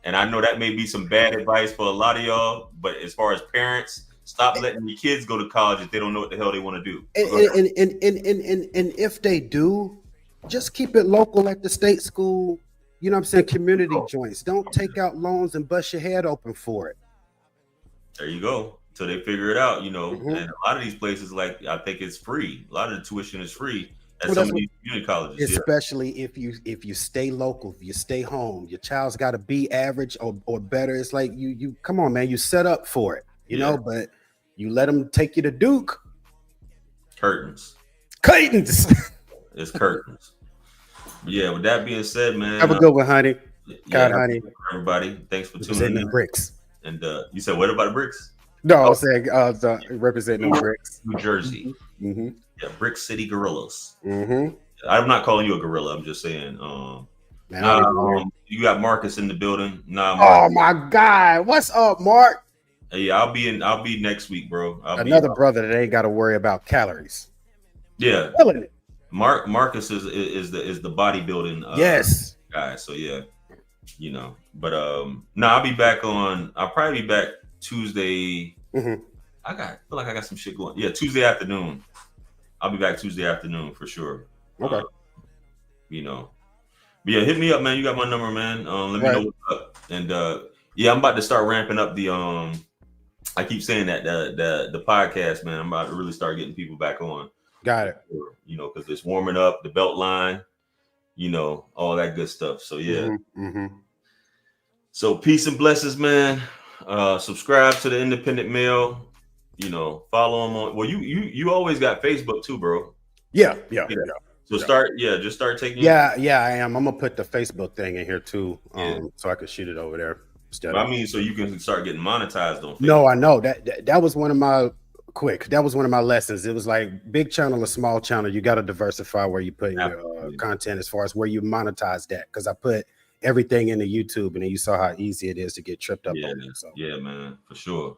And I know that may be some bad advice for a lot of y'all, but as far as parents, stop letting your kids go to college if they don't know what the hell they want to do. And if they do, just keep it local at the state school. You know what I'm saying? Community joints. Don't take out loans and bust your head open for it. There you go. Till they figure it out, you know. And a lot of these places, like, I think it's free. A lot of the tuition is free at some of these community colleges. Especially if you stay local, if you stay home, your child's got to be average or better. It's like you come on, man. You set up for it, you know. But you let them take you to Duke. Curtains. It's curtains. Yeah, with that being said, man, have a good one, honey. Honey. Everybody, thanks for tuning in. The bricks. And you said what about the bricks? No, I was saying representing the bricks. New Jersey. Mm-hmm. Yeah, Brick City Gorillas. Mm-hmm. I'm not calling you a gorilla. I'm just saying. You got Marcus in the building. Oh my God, what's up, Mark? Yeah, I'll be next week, bro. Another brother that ain't got to worry about calories. Yeah. Killing it. Marcus is the bodybuilding guy. So yeah, you know. But I'll be back I'll probably be back Tuesday. Mm-hmm. I feel like I got some shit going. Yeah, Tuesday afternoon. I'll be back Tuesday afternoon for sure. Okay. You know. But yeah, hit me up, man. You got my number, man. Let me know what's up. And yeah, I'm about to start ramping up the I keep saying that the podcast, man. I'm about to really start getting people back on. Got it. You know, because it's warming up, the belt line, you know, all that good stuff. So yeah. Mm-hmm. So peace and blessings, man. Subscribe to the Independent Mail. You know, follow them on. Well, you always got Facebook too, bro. Yeah. So just start taking. Yeah, I am. I'm gonna put the Facebook thing in here too, so I can shoot it over there. I mean, so you can start getting monetized on Facebook. No, I know that was one of my that was one of my lessons. It was like big channel or small channel. You got to diversify where you put your content as far as where you monetize that. Because I put everything into YouTube, and then you saw how easy it is to get tripped up on it. So. Yeah, man, for sure.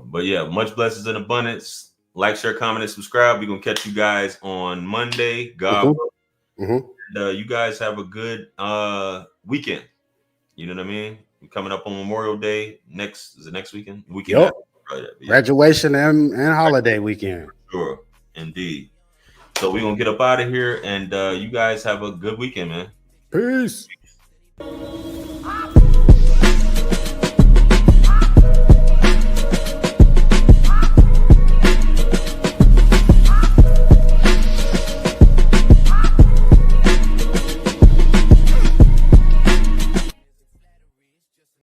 But yeah, much blessings and abundance. Like, share, comment, and subscribe. We're gonna catch you guys on Monday. God willing. And, you guys have a good weekend. You know what I mean? We're coming up on Memorial Day. Is it next weekend? Yep. Graduation and holiday weekend. Sure, indeed. So we're gonna get up out of here, and you guys have a good weekend, man. Peace.